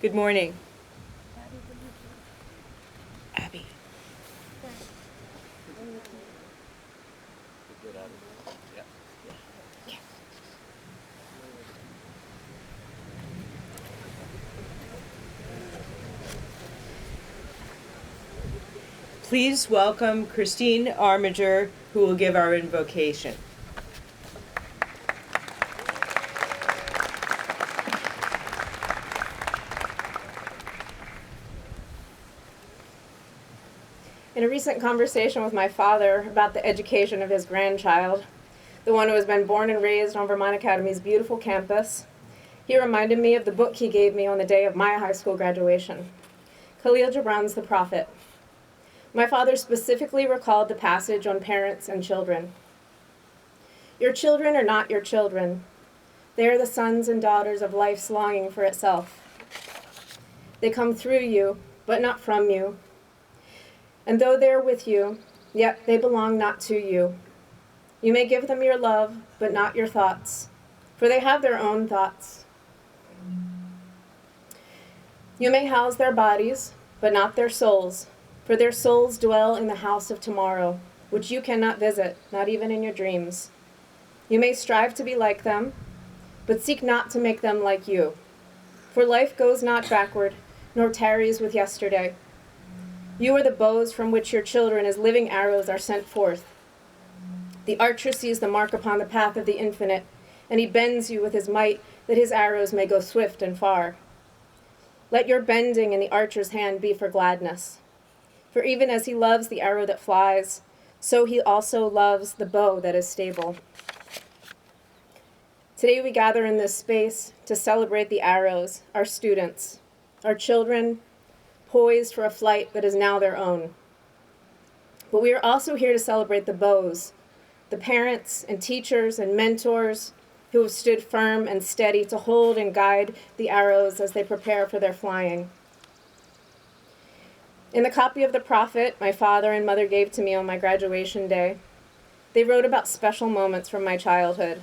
Good morning. Abby. Please welcome Christine Armiger, who will give our invocation. In a recent conversation with my father about the education of his grandchild, the one who has been born and raised on Vermont Academy's beautiful campus, he reminded me of the book he gave me on the day of my high school graduation, Khalil Gibran's The Prophet. My father specifically recalled the passage on parents and children. Your children are not your children. They are the sons and daughters of life's longing for itself. They come through you, but not from you. And though they are with you, yet they belong not to you. You may give them your love, but not your thoughts, for they have their own thoughts. You may house their bodies, but not their souls, for their souls dwell in the house of tomorrow, which you cannot visit, not even in your dreams. You may strive to be like them, but seek not to make them like you. For life goes not backward, nor tarries with yesterday. You are the bows from which your children as living arrows are sent forth. The archer sees the mark upon the path of the infinite, and he bends you with his might that his arrows may go swift and far. Let your bending in the archer's hand be for gladness. For even as he loves the arrow that flies, so he also loves the bow that is stable. Today we gather in this space to celebrate the arrows, our students, our children, poised for a flight that is now their own. But we are also here to celebrate the bows, the parents and teachers and mentors who have stood firm and steady to hold and guide the arrows as they prepare for their flying. In the copy of The Prophet my father and mother gave to me on my graduation day, they wrote about special moments from my childhood.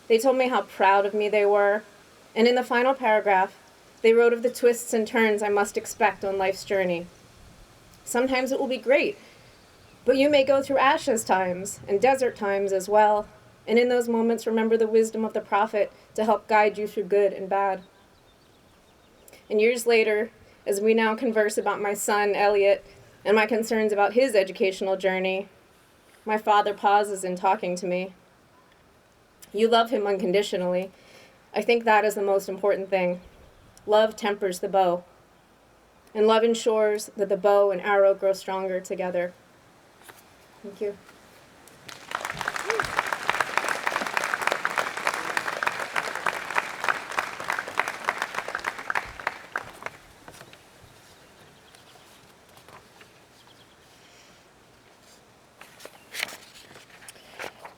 They told me how proud of me they were, and in the final paragraph, they wrote of the twists and turns I must expect on life's journey. Sometimes it will be great, but you may go through ashes times and desert times as well, and in those moments remember the wisdom of the prophet to help guide you through good and bad. And years later, as we now converse about my son, Elliot, and my concerns about his educational journey, my father pauses in talking to me. You love him unconditionally. I think that is the most important thing. Love tempers the bow, and love ensures that the bow and arrow grow stronger together. Thank you.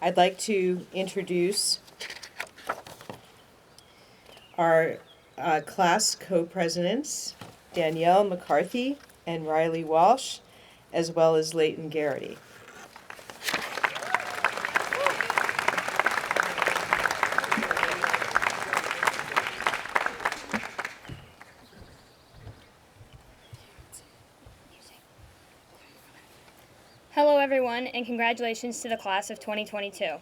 I'd like to introduce our class co-presidents, Danielle McCarthy and Riley Walsh, as well as Leighton Garrity. Hello everyone, and congratulations to the class of 2022.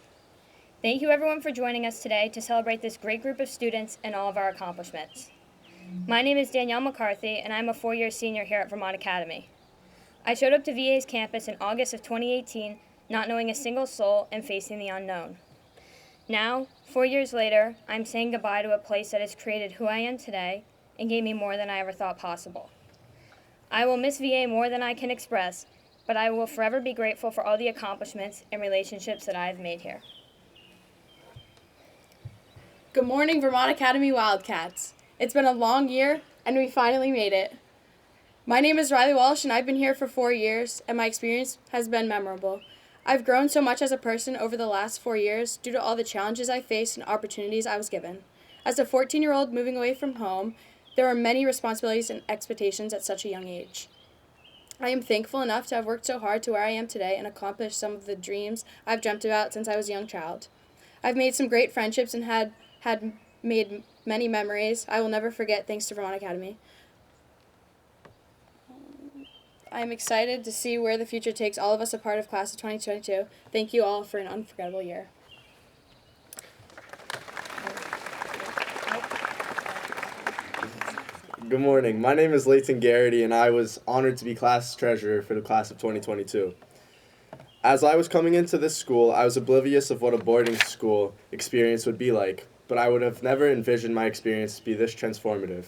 Thank you everyone for joining us today to celebrate this great group of students and all of our accomplishments. My name is Danielle McCarthy, and I'm a four-year senior here at Vermont Academy. I showed up to VA's campus in August of 2018, not knowing a single soul and facing the unknown. Now, 4 years later, I'm saying goodbye to a place that has created who I am today and gave me more than I ever thought possible. I will miss VA more than I can express, but I will forever be grateful for all the accomplishments and relationships that I have made here. Good morning, Vermont Academy Wildcats. It's been a long year, and we finally made it. My name is Riley Walsh, and I've been here for 4 years, and my experience has been memorable. I've grown so much as a person over the last 4 years due to all the challenges I faced and opportunities I was given. As a 14-year-old moving away from home, there are many responsibilities and expectations at such a young age. I am thankful enough to have worked so hard to where I am today and accomplished some of the dreams I've dreamt about since I was a young child. I've made some great friendships and had made many memories I will never forget thanks to Vermont Academy. I am excited to see where the future takes all of us a part of Class of 2022. Thank you all for an unforgettable year. Good morning. My name is Leighton Garrity, and I was honored to be class treasurer for the class of 2022. As I was coming into this school, I was oblivious of what a boarding school experience would be like, but I would have never envisioned my experience to be this transformative.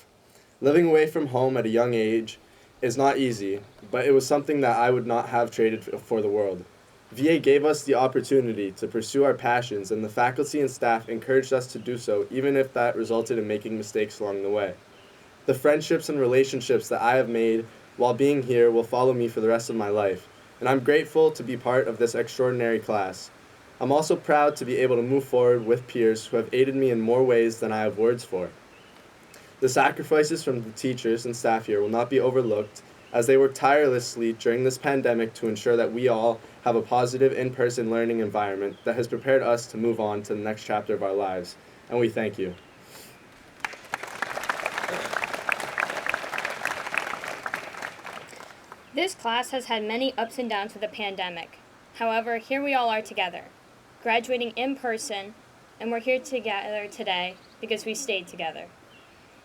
Living away from home at a young age is not easy, but it was something that I would not have traded for the world. VA gave us the opportunity to pursue our passions, and the faculty and staff encouraged us to do so, even if that resulted in making mistakes along the way. The friendships and relationships that I have made while being here will follow me for the rest of my life, and I'm grateful to be part of this extraordinary class. I'm also proud to be able to move forward with peers who have aided me in more ways than I have words for. The sacrifices from the teachers and staff here will not be overlooked, as they work tirelessly during this pandemic to ensure that we all have a positive in-person learning environment that has prepared us to move on to the next chapter of our lives, and we thank you. This class has had many ups and downs with the pandemic. However, here we all are together, graduating in person, and we're here together today because we stayed together.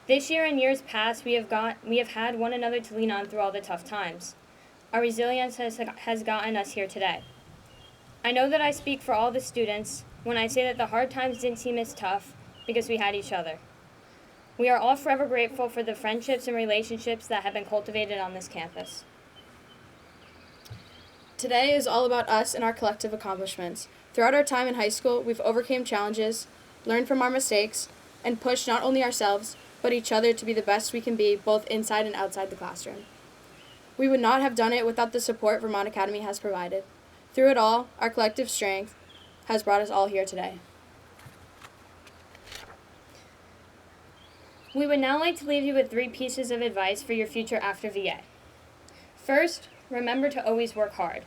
This year and years past, we have had one another to lean on through all the tough times. Our resilience has gotten us here today. I know that I speak for all the students when I say that the hard times didn't seem as tough because we had each other. We are all forever grateful for the friendships and relationships that have been cultivated on this campus. Today is all about us and our collective accomplishments. Throughout our time in high school, we've overcome challenges, learned from our mistakes, and pushed not only ourselves, but each other to be the best we can be, both inside and outside the classroom. We would not have done it without the support Vermont Academy has provided. Through it all, our collective strength has brought us all here today. We would now like to leave you with 3 pieces of advice for your future after VA. First, remember to always work hard.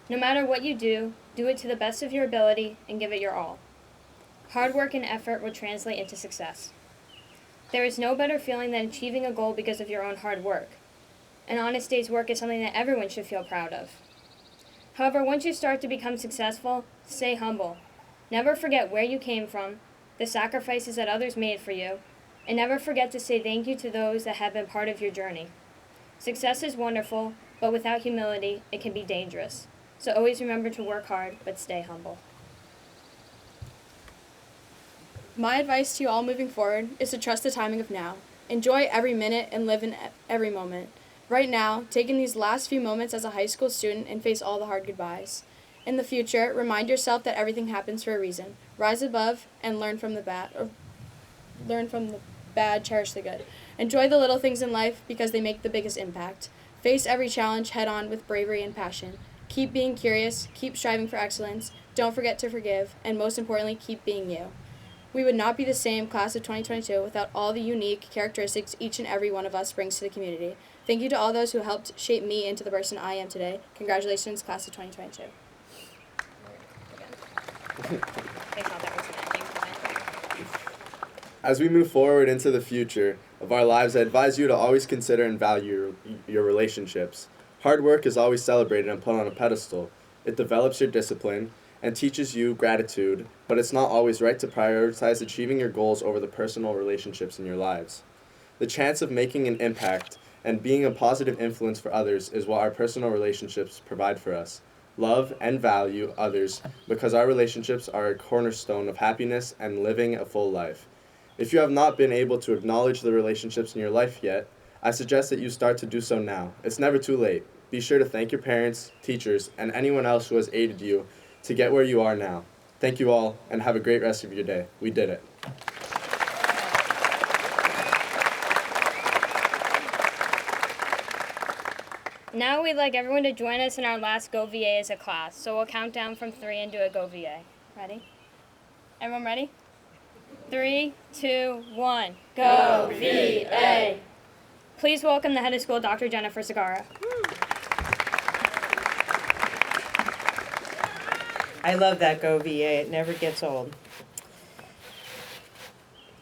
No matter what you do it to the best of your ability and give it your all. Hard work and effort will translate into success. There is no better feeling than achieving a goal because of your own hard work. An honest day's work is something that everyone should feel proud of. However, once you start to become successful, stay humble. Never forget where you came from, the sacrifices that others made for you, and never forget to say thank you to those that have been part of your journey. Success is wonderful, but without humility, it can be dangerous. So always remember to work hard, but stay humble. My advice to you all moving forward is to trust the timing of now. Enjoy every minute and live in every moment. Right now, take in these last few moments as a high school student and face all the hard goodbyes. In the future, remind yourself that everything happens for a reason. Rise above and learn from the bad, cherish the good. Enjoy the little things in life because they make the biggest impact. Face every challenge head on with bravery and passion. Keep being curious, keep striving for excellence, don't forget to forgive, and most importantly, keep being you. We would not be the same class of 2022 without all the unique characteristics each and every one of us brings to the community. Thank you to all those who helped shape me into the person I am today. Congratulations, class of 2022. As we move forward into the future of our lives, I advise you to always consider and value your relationships. Hard work is always celebrated and put on a pedestal. It develops your discipline, and teaches you gratitude, but it's not always right to prioritize achieving your goals over the personal relationships in your lives. The chance of making an impact and being a positive influence for others is what our personal relationships provide for us. Love and value others because our relationships are a cornerstone of happiness and living a full life. If you have not been able to acknowledge the relationships in your life yet, I suggest that you start to do so now. It's never too late. Be sure to thank your parents, teachers, and anyone else who has aided you to get where you are now. Thank you all, and have a great rest of your day. We did it. Now we'd like everyone to join us in our last Go VA as a class. So we'll count down from 3 and do a Go VA. Ready? Everyone ready? 3, 2, 1. Go VA! Please welcome the head of school, Dr. Jennifer Segarra. I love that Go VA. It never gets old.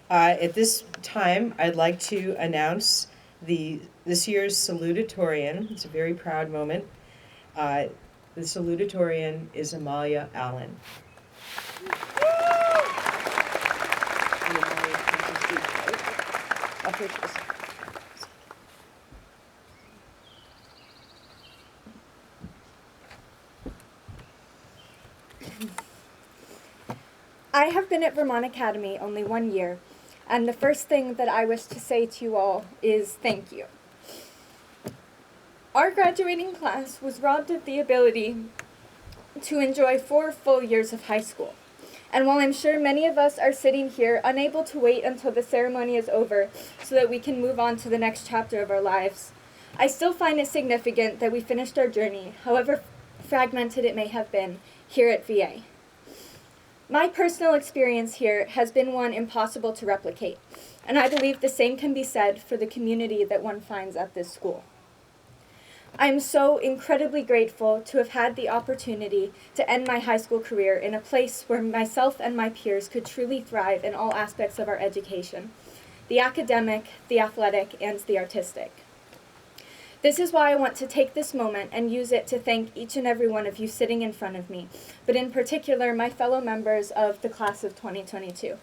At this time, I'd like to announce this year's salutatorian. It's a very proud moment. The salutatorian is Amalia Allen. I have been at Vermont Academy only 1 year, and the first thing that I wish to say to you all is thank you. Our graduating class was robbed of the ability to enjoy 4 full years of high school. And while I'm sure many of us are sitting here unable to wait until the ceremony is over so that we can move on to the next chapter of our lives, I still find it significant that we finished our journey, however fragmented it may have been, here at VA. My personal experience here has been one impossible to replicate, and I believe the same can be said for the community that one finds at this school. I am so incredibly grateful to have had the opportunity to end my high school career in a place where myself and my peers could truly thrive in all aspects of our education, the academic, the athletic, and the artistic. This is why I want to take this moment and use it to thank each and every one of you sitting in front of me, but in particular my fellow members of the class of 2022.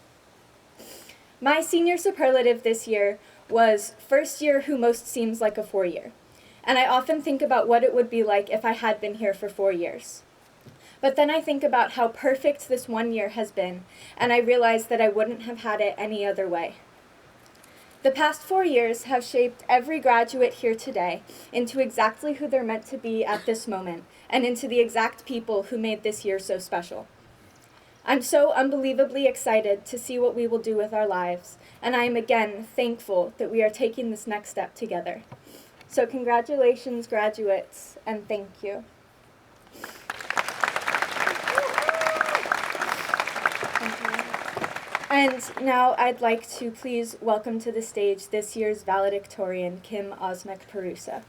My senior superlative this year was first year who most seems like a 4-year, and I often think about what it would be like if I had been here for 4 years. But then I think about how perfect this 1 year has been, and I realize that I wouldn't have had it any other way. The past 4 years have shaped every graduate here today into exactly who they're meant to be at this moment, and into the exact people who made this year so special. I'm so unbelievably excited to see what we will do with our lives, and I am again thankful that we are taking this next step together. So congratulations, graduates, and thank you. And now I'd like to please welcome to the stage this year's valedictorian, Kim Osmek-Perusa.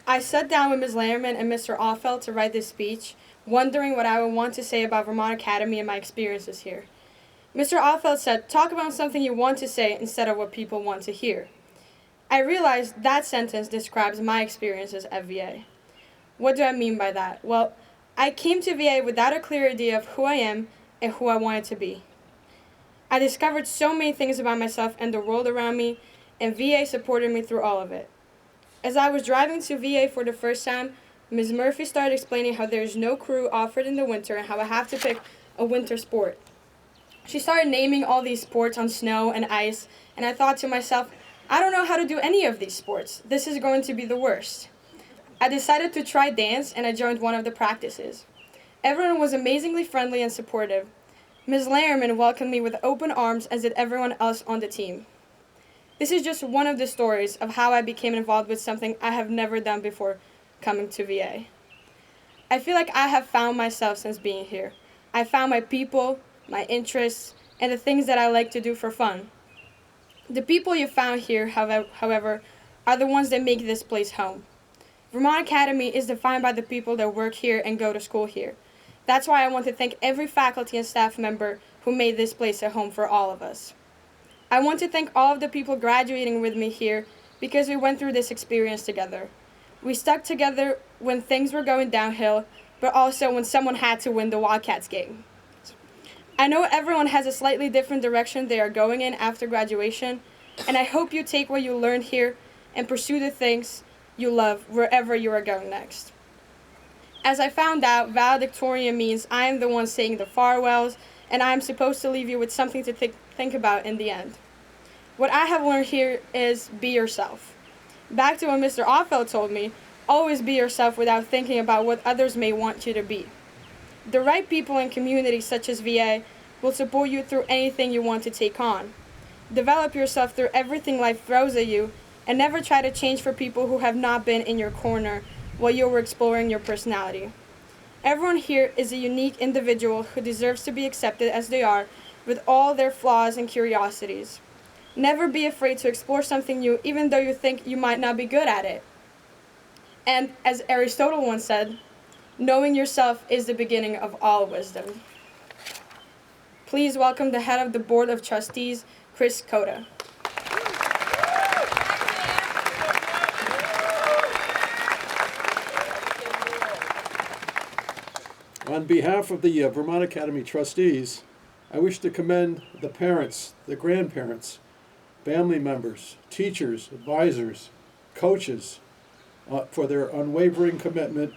I sat down with Ms. Lammerman and Mr. Offeld to write this speech, wondering what I would want to say about Vermont Academy and my experiences here. Mr. Offeld said, "Talk about something you want to say instead of what people want to hear." I realized that sentence describes my experiences at VA. What do I mean by that? Well, I came to VA without a clear idea of who I am and who I wanted to be. I discovered so many things about myself and the world around me, and VA supported me through all of it. As I was driving to VA for the first time, Ms. Murphy started explaining how there is no crew offered in the winter and how I have to pick a winter sport. She started naming all these sports on snow and ice, and I thought to myself, I don't know how to do any of these sports. This is going to be the worst. I decided to try dance, and I joined one of the practices. Everyone was amazingly friendly and supportive. Ms. Layerman welcomed me with open arms, as did everyone else on the team. This is just one of the stories of how I became involved with something I have never done before coming to VA. I feel like I have found myself since being here. I found my people, my interests, and the things that I like to do for fun. The people you found here, however, are the ones that make this place home. Vermont Academy is defined by the people that work here and go to school here. That's why I want to thank every faculty and staff member who made this place a home for all of us. I want to thank all of the people graduating with me here because we went through this experience together. We stuck together when things were going downhill, but also when someone had to win the Wildcats game. I know everyone has a slightly different direction they are going in after graduation, and I hope you take what you learned here and pursue the things you love wherever you are going next. As I found out, valedictorian means I am the one saying the farewells, and I am supposed to leave you with something to think about in the end. What I have learned here is be yourself. Back to what Mr. Offeld told me, always be yourself without thinking about what others may want you to be. The right people in communities such as VA will support you through anything you want to take on. Develop yourself through everything life throws at you, and never try to change for people who have not been in your corner while you were exploring your personality. Everyone here is a unique individual who deserves to be accepted as they are, with all their flaws and curiosities. Never be afraid to explore something new, even though you think you might not be good at it. And as Aristotle once said, knowing yourself is the beginning of all wisdom. Please welcome the head of the Board of Trustees, Chris Cota. On behalf of the Vermont Academy trustees, I wish to commend the parents, the grandparents, family members, teachers, advisors, coaches for their unwavering commitment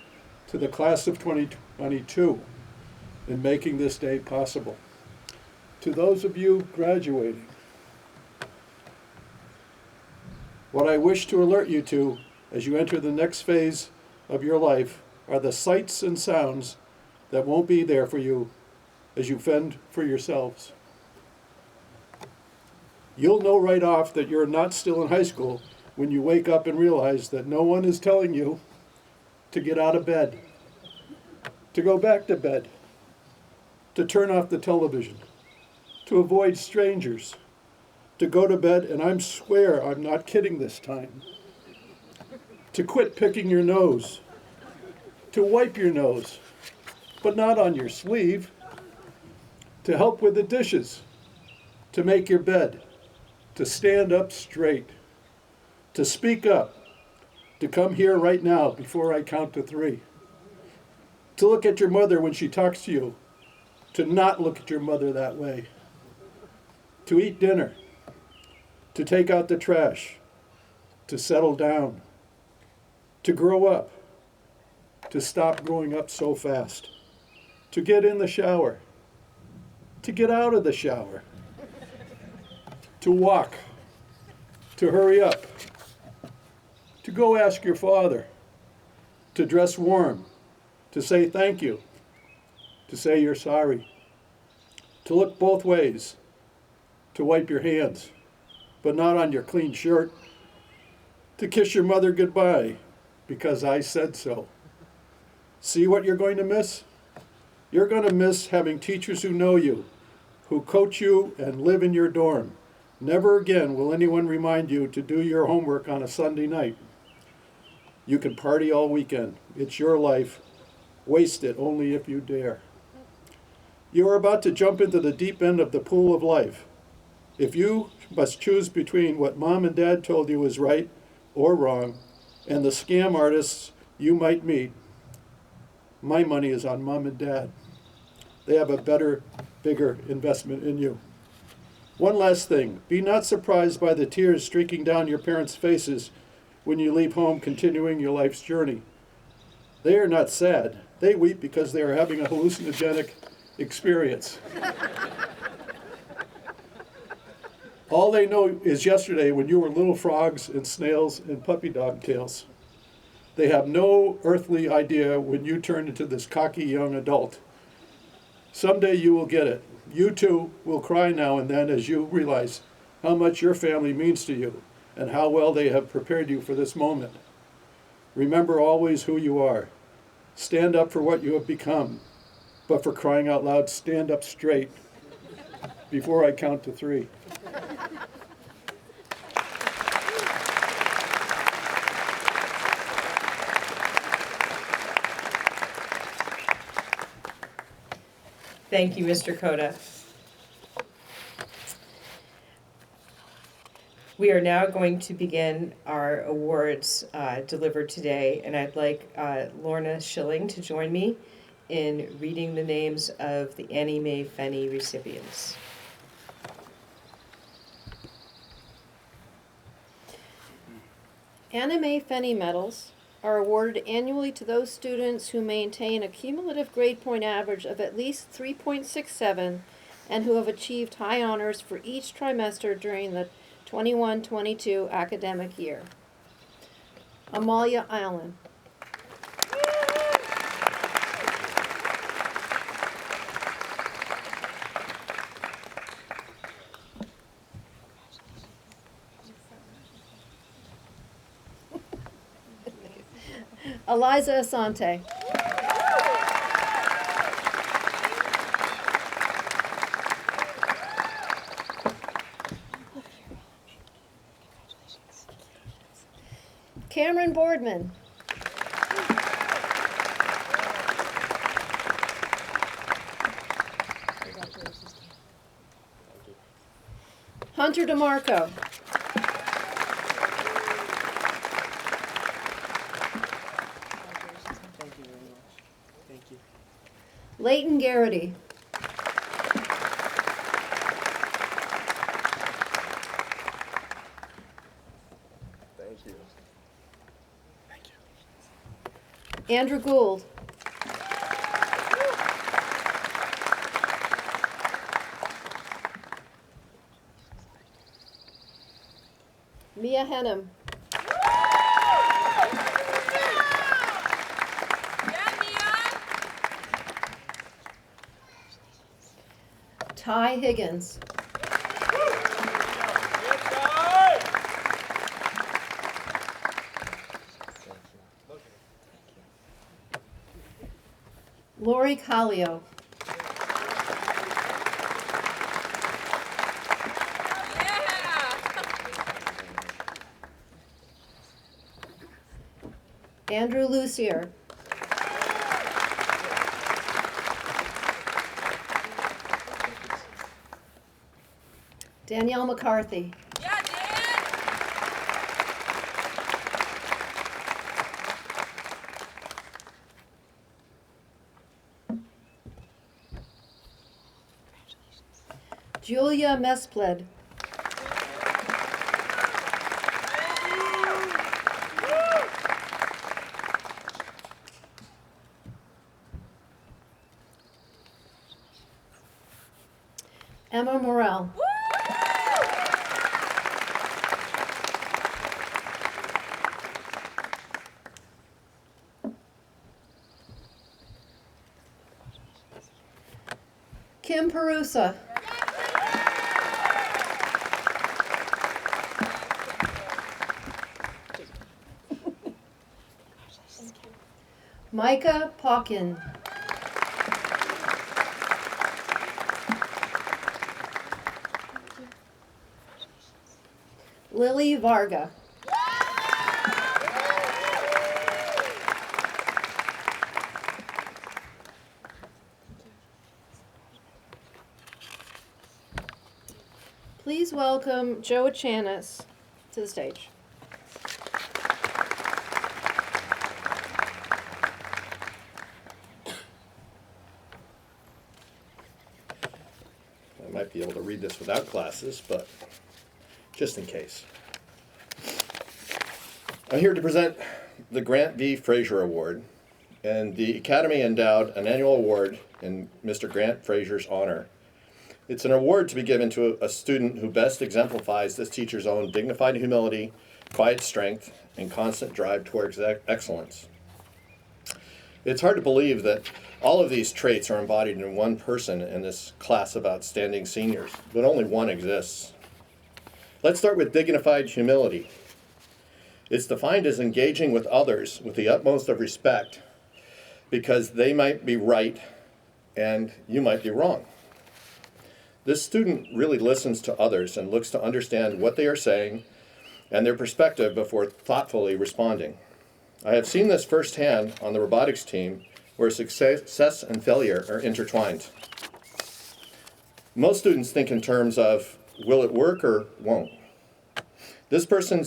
to the class of 2022 in making this day possible. To those of you graduating, what I wish to alert you to as you enter the next phase of your life are the sights and sounds that won't be there for you as you fend for yourselves. You'll know right off that you're not still in high school when you wake up and realize that no one is telling you to get out of bed, to go back to bed, to turn off the television, to avoid strangers, to go to bed, and I swear I'm not kidding this time, to quit picking your nose, to wipe your nose, but not on your sleeve, to help with the dishes, to make your bed, to stand up straight, to speak up, to come here right now before I count to 3, to look at your mother when she talks to you, to not look at your mother that way, to eat dinner, to take out the trash, to settle down, to grow up, to stop growing up so fast, to get in the shower, to get out of the shower, to walk, to hurry up, to go ask your father, to dress warm, to say thank you, to say you're sorry, to look both ways, to wipe your hands, but not on your clean shirt, to kiss your mother goodbye because I said so. See what you're going to miss? You're going to miss having teachers who know you, who coach you and live in your dorm. Never again will anyone remind you to do your homework on a Sunday night. You can party all weekend. It's your life. Waste it only if you dare. You are about to jump into the deep end of the pool of life. If you must choose between what mom and dad told you is right or wrong and the scam artists you might meet, my money is on mom and dad. They have a better, bigger investment in you. One last thing, be not surprised by the tears streaking down your parents' faces when you leave home continuing your life's journey. They are not sad. They weep because they are having a hallucinogenic experience. All they know is yesterday when you were little frogs and snails and puppy dog tails. They have no earthly idea when you turn into this cocky young adult. Someday you will get it. You too will cry now and then as you realize how much your family means to you and how well they have prepared you for this moment. Remember always who you are. Stand up for what you have become, but for crying out loud, stand up straight before I count to 3. Thank you, Mr. Cota. We are now going to begin our awards delivered today, and I'd like Lorna Schilling to join me in reading the names of the Annie Mae Fenney recipients. Annie Mae Fenney medals are awarded annually to those students who maintain a cumulative grade point average of at least 3.67 and who have achieved high honors for each trimester during the 21-22 academic year. Amalia Allen. Eliza Asante. Cameron Boardman. Hunter DeMarco. Leighton Garrity. Thank you. Andrew Gould. Mia Henham. Ty Higgins. Lori Collio. Andrew Lucier. Danielle McCarthy. Julia Mespled. Emma Morell. Kim Perusa. Micah Paukin. Lily Varga. Please welcome Joe Chanis to the stage. I might be able to read this without glasses, but just in case. I'm here to present the Grant V. Frazier Award, and the Academy endowed an annual award in Mr. Grant Frazier's honor. It's an award to be given to a student who best exemplifies this teacher's own dignified humility, quiet strength, and constant drive towards excellence. It's hard to believe that all of these traits are embodied in one person in this class of outstanding seniors, but only one exists. Let's start with dignified humility. It's defined as engaging with others with the utmost of respect because they might be right and you might be wrong. This student really listens to others and looks to understand what they are saying and their perspective before thoughtfully responding. I have seen this firsthand on the robotics team where success and failure are intertwined. Most students think in terms of will it work or won't. This person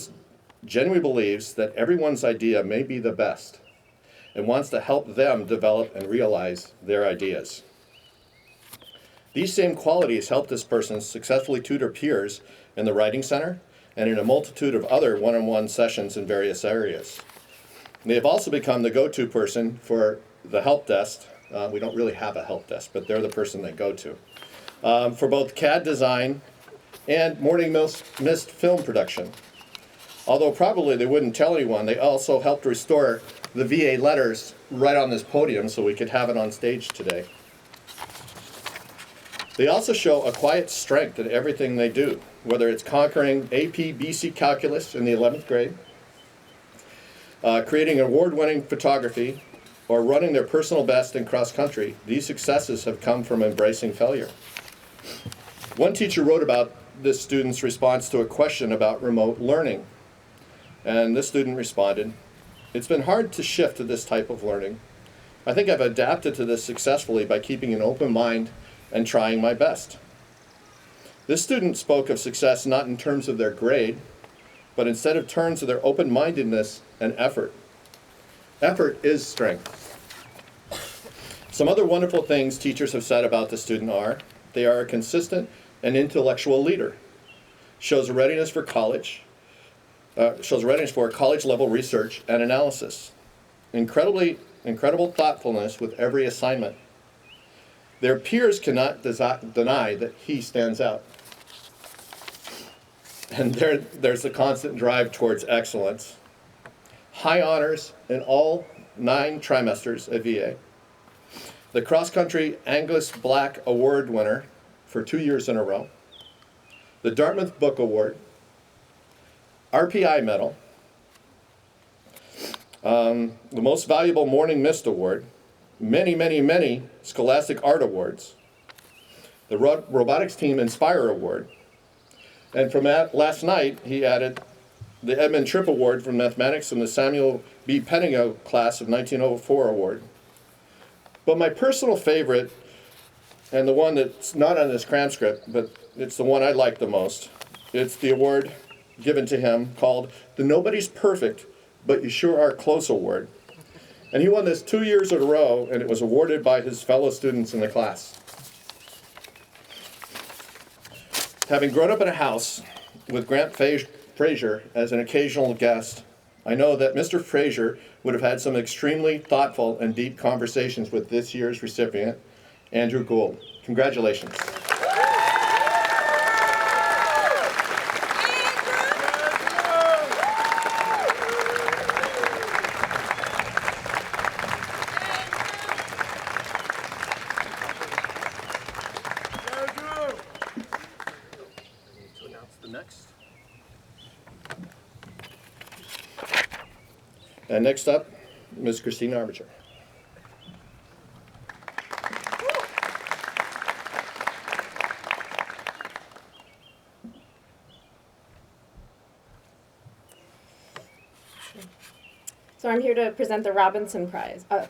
genuinely believes that everyone's idea may be the best and wants to help them develop and realize their ideas. These same qualities help this person successfully tutor peers in the Writing Center and in a multitude of other one-on-one sessions in various areas. They have also become the go-to person for the help desk. We don't really have a help desk, but they're the person they go to. For both CAD design and morning mist film production. Although probably they wouldn't tell anyone, they also helped restore the VA letters right on this podium so we could have it on stage today. They also show a quiet strength in everything they do, whether it's conquering AP BC calculus in the 11th grade, creating award-winning photography, or running their personal best in cross country. These successes have come from embracing failure. One teacher wrote about this student's response to a question about remote learning. And this student responded, "It's been hard to shift to this type of learning. I think I've adapted to this successfully by keeping an open mind and trying my best." This student spoke of success not in terms of their grade, but instead of terms of their open-mindedness and effort. Effort is strength. Some other wonderful things teachers have said about the student are, they are a consistent and intellectual leader, shows a readiness for college level research and analysis, incredible thoughtfulness with every assignment. Their peers cannot deny that he stands out. And there's a constant drive towards excellence. High honors in all 9 trimesters at VA. The cross-country Angus Black Award winner for 2 years in a row. The Dartmouth Book Award. RPI medal. The Most Valuable Morning Mist Award. Many Scholastic Art Awards. The Robotics Team Inspire Award. And from last night, he added the Edmund Tripp Award for Mathematics and the Samuel B. Penningo Class of 1904 Award. But my personal favorite, and the one that's not on this cram script, but it's the one I like the most, it's the award given to him called the Nobody's Perfect, But You Sure Are Close Award. And he won this 2 years in a row, and it was awarded by his fellow students in the class. Having grown up in a house with Grant Fraser as an occasional guest, I know that Mr. Fraser would have had some extremely thoughtful and deep conversations with this year's recipient, Andrew Gould. Congratulations. And next up, Ms. Christine Arbinger. So I'm here to present the Robinson Prize. The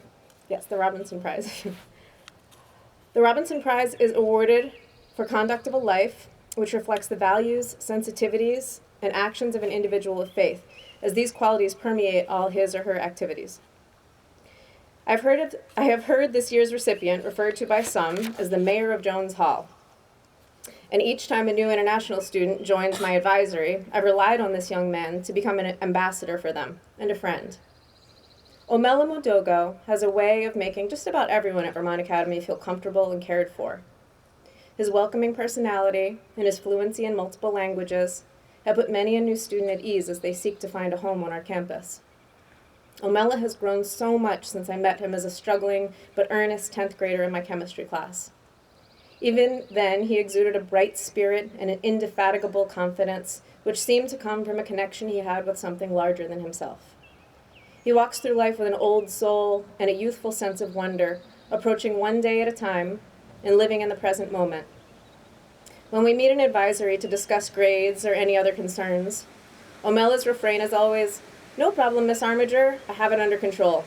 Robinson Prize. The Robinson Prize is awarded for conduct of a life which reflects the values, sensitivities, and actions of an individual of faith, as these qualities permeate all his or her activities. I have heard this year's recipient referred to by some as the Mayor of Jones Hall. And each time a new international student joins my advisory, I've relied on this young man to become an ambassador for them and a friend. Omela Modogo has a way of making just about everyone at Vermont Academy feel comfortable and cared for. His welcoming personality and his fluency in multiple languages have put many a new student at ease as they seek to find a home on our campus. Omela has grown so much since I met him as a struggling but earnest 10th grader in my chemistry class. Even then, he exuded a bright spirit and an indefatigable confidence, which seemed to come from a connection he had with something larger than himself. He walks through life with an old soul and a youthful sense of wonder, approaching one day at a time and living in the present moment. When we meet an advisory to discuss grades or any other concerns, Omela's refrain is always, "No problem, Miss Armiger, I have it under control."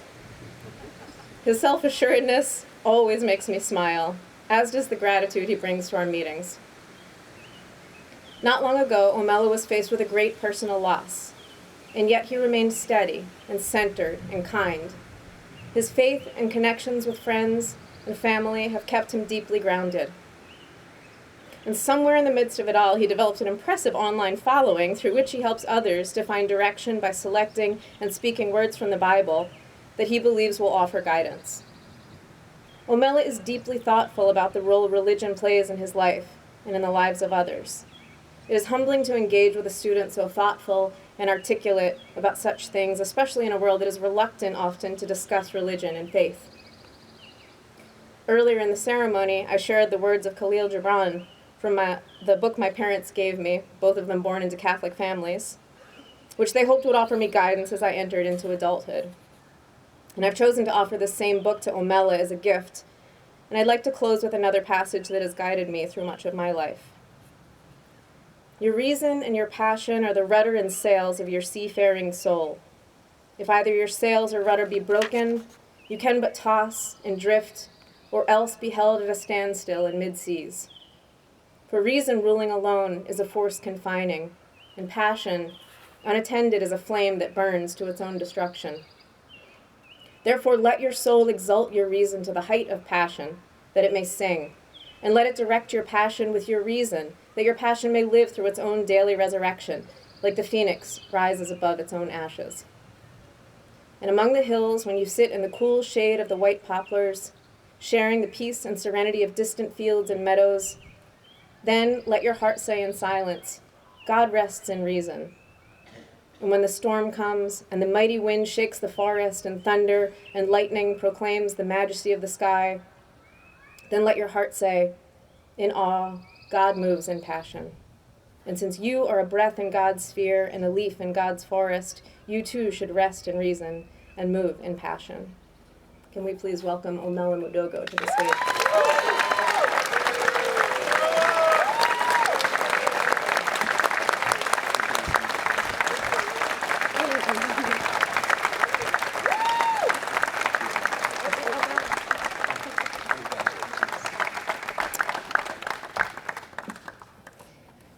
His self-assuredness always makes me smile, as does the gratitude he brings to our meetings. Not long ago, Omela was faced with a great personal loss, and yet he remained steady and centered and kind. His faith and connections with friends and family have kept him deeply grounded. And somewhere in the midst of it all, he developed an impressive online following through which he helps others to find direction by selecting and speaking words from the Bible that he believes will offer guidance. Omela is deeply thoughtful about the role religion plays in his life and in the lives of others. It is humbling to engage with a student so thoughtful and articulate about such things, especially in a world that is reluctant often to discuss religion and faith. Earlier in the ceremony, I shared the words of Khalil Gibran from the book my parents gave me, both of them born into Catholic families, which they hoped would offer me guidance as I entered into adulthood. And I've chosen to offer this same book to Omela as a gift, and I'd like to close with another passage that has guided me through much of my life. Your reason and your passion are the rudder and sails of your seafaring soul. If either your sails or rudder be broken, you can but toss and drift, or else be held at a standstill in mid-seas. For reason ruling alone is a force confining, and passion, unattended, is a flame that burns to its own destruction. Therefore let your soul exalt your reason to the height of passion, that it may sing, and let it direct your passion with your reason, that your passion may live through its own daily resurrection, like the phoenix rises above its own ashes. And among the hills, when you sit in the cool shade of the white poplars, sharing the peace and serenity of distant fields and meadows, then let your heart say in silence, God rests in reason. And when the storm comes, and the mighty wind shakes the forest, and thunder and lightning proclaims the majesty of the sky, then let your heart say, in awe, God moves in passion. And since you are a breath in God's sphere and a leaf in God's forest, you too should rest in reason and move in passion. Can we please welcome Omela Mudogo to the stage?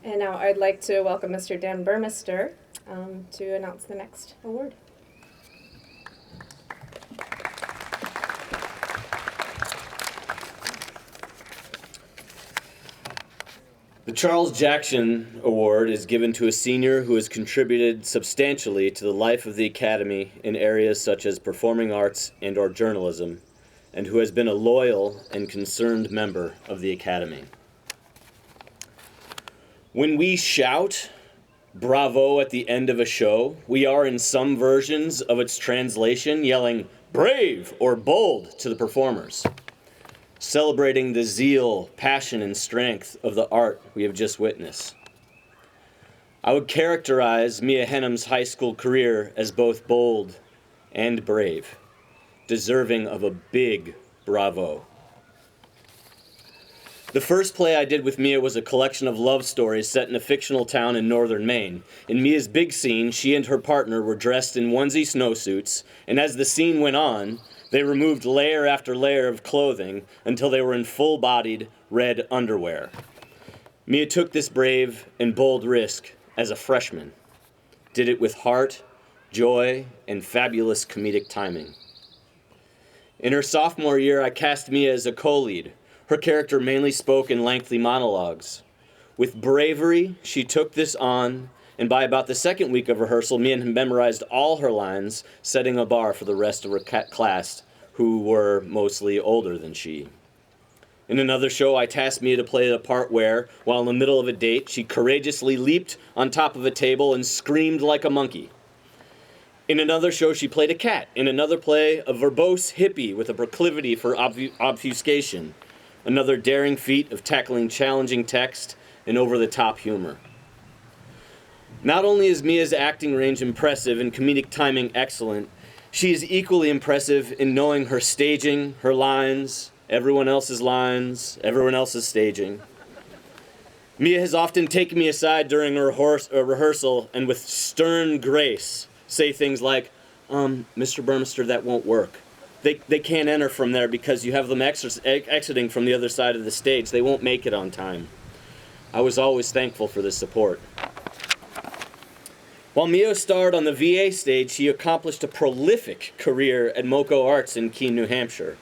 And now I'd like to welcome Mr. Dan Burmester to announce the next award. The Charles Jackson Award is given to a senior who has contributed substantially to the life of the Academy in areas such as performing arts and/or journalism, and who has been a loyal and concerned member of the Academy. When we shout bravo at the end of a show, we are in some versions of its translation yelling brave or bold to the performers, celebrating the zeal, passion, and strength of the art we have just witnessed. I would characterize Mia Henham's high school career as both bold and brave, deserving of a big bravo. The first play I did with Mia was a collection of love stories set in a fictional town in northern Maine. In Mia's big scene, she and her partner were dressed in onesie snowsuits, and as the scene went on, they removed layer after layer of clothing until they were in full-bodied red underwear. Mia took this brave and bold risk as a freshman, did it with heart, joy, and fabulous comedic timing. In her sophomore year, I cast Mia as a co-lead. Her character mainly spoke in lengthy monologues. With bravery, she took this on, and by about the second week of rehearsal, Mia had memorized all her lines, setting a bar for the rest of her class, who were mostly older than she. In another show, I tasked Mia to play the part where, while in the middle of a date, she courageously leaped on top of a table and screamed like a monkey. In another show, she played a cat. In another play, a verbose hippie with a proclivity for obfuscation. Another daring feat of tackling challenging text and over-the-top humor. Not only is Mia's acting range impressive and comedic timing excellent, she is equally impressive in knowing her staging, her lines, everyone else's staging. Mia has often taken me aside during a rehearsal and with stern grace say things like, Mr. Burmester, that won't work. They can't enter from there because you have them exiting from the other side of the stage. They won't make it on time. I was always thankful for this support. While Mia starred on the VA stage, she accomplished a prolific career at Moco Arts in Keene, New Hampshire.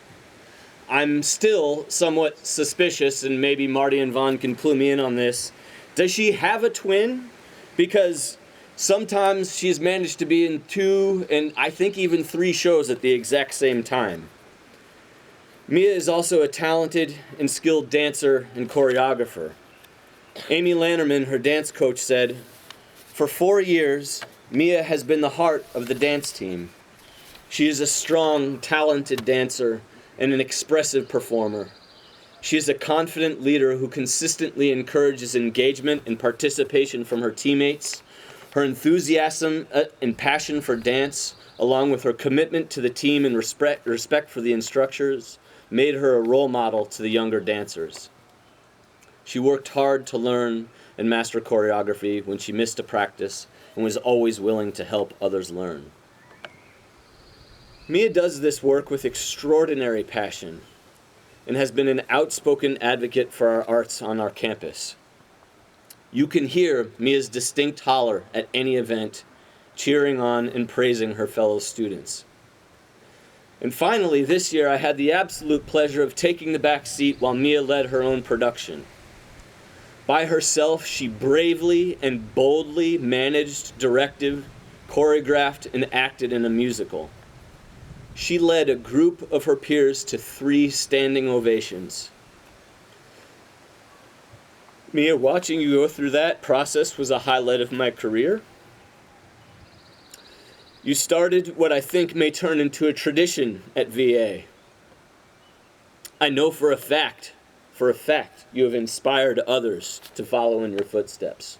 I'm still somewhat suspicious, and maybe Marty and Vaughn can clue me in on this. Does she have a twin? Because sometimes she's managed to be in 2 and I think even 3 shows at the exact same time. Mia is also a talented and skilled dancer and choreographer. Amy Lannerman, her dance coach, said, "For 4 years, Mia has been the heart of the dance team. She is a strong, talented dancer and an expressive performer. She is a confident leader who consistently encourages engagement and participation from her teammates. Her enthusiasm and passion for dance, along with her commitment to the team and respect for the instructors, made her a role model to the younger dancers. She worked hard to learn and master choreography when she missed a practice and was always willing to help others learn." Mia does this work with extraordinary passion and has been an outspoken advocate for our arts on our campus. You can hear Mia's distinct holler at any event, cheering on and praising her fellow students. And finally, this year, I had the absolute pleasure of taking the back seat while Mia led her own production. By herself, she bravely and boldly managed, directed, choreographed, and acted in a musical. She led a group of her peers to 3 standing ovations. Mia, watching you go through that process was a highlight of my career. You started what I think may turn into a tradition at VA. I know for a fact, you have inspired others to follow in your footsteps.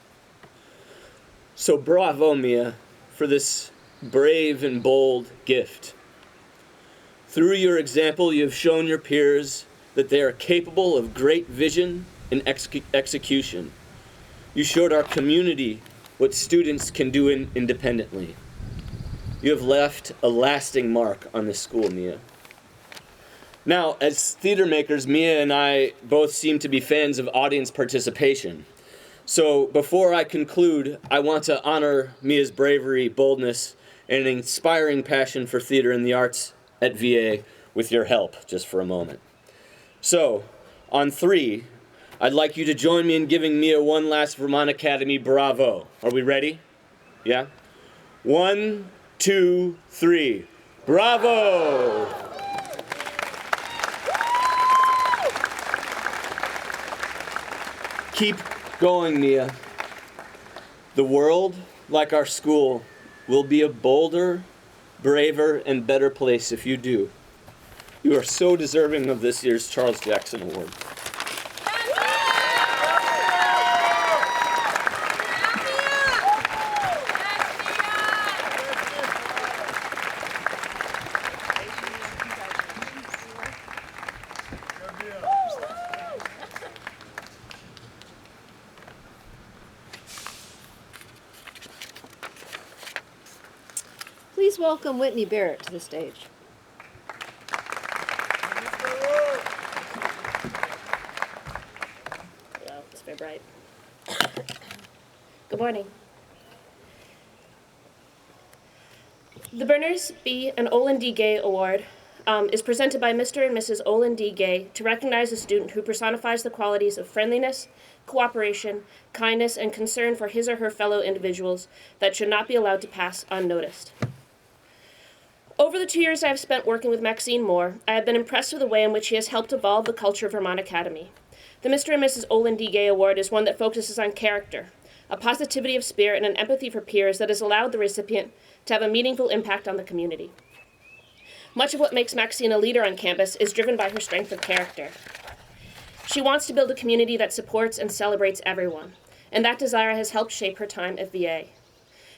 So bravo, Mia, for this brave and bold gift. Through your example, you have shown your peers that they are capable of great vision and execution. You showed our community what students can do independently. You have left a lasting mark on this school, Mia. Now, as theater makers, Mia and I both seem to be fans of audience participation. So before I conclude, I want to honor Mia's bravery, boldness, and inspiring passion for theater and the arts at VA with your help, just for a moment. So, on 3, I'd like you to join me in giving Mia one last Vermont Academy bravo. Are we ready? Yeah? 1, 2, 3. Bravo! Keep going, Mia. The world, like our school, will be a bolder, braver, and better place if you do. You are so deserving of this year's Charles Jackson Award. Please welcome Whitney Barrett to the stage. Hello, it's very bright. Good morning. The Berners B. and Olin D. Gay Award is presented by Mr. and Mrs. Olin D. Gay to recognize a student who personifies the qualities of friendliness, cooperation, kindness, and concern for his or her fellow individuals that should not be allowed to pass unnoticed. Over the 2 years I have spent working with Maxine Moore, I have been impressed with the way in which she has helped evolve the culture of Vermont Academy. The Mr. and Mrs. Olin D. Gay Award is one that focuses on character, a positivity of spirit, and an empathy for peers that has allowed the recipient to have a meaningful impact on the community. Much of what makes Maxine a leader on campus is driven by her strength of character. She wants to build a community that supports and celebrates everyone, and that desire has helped shape her time at VA.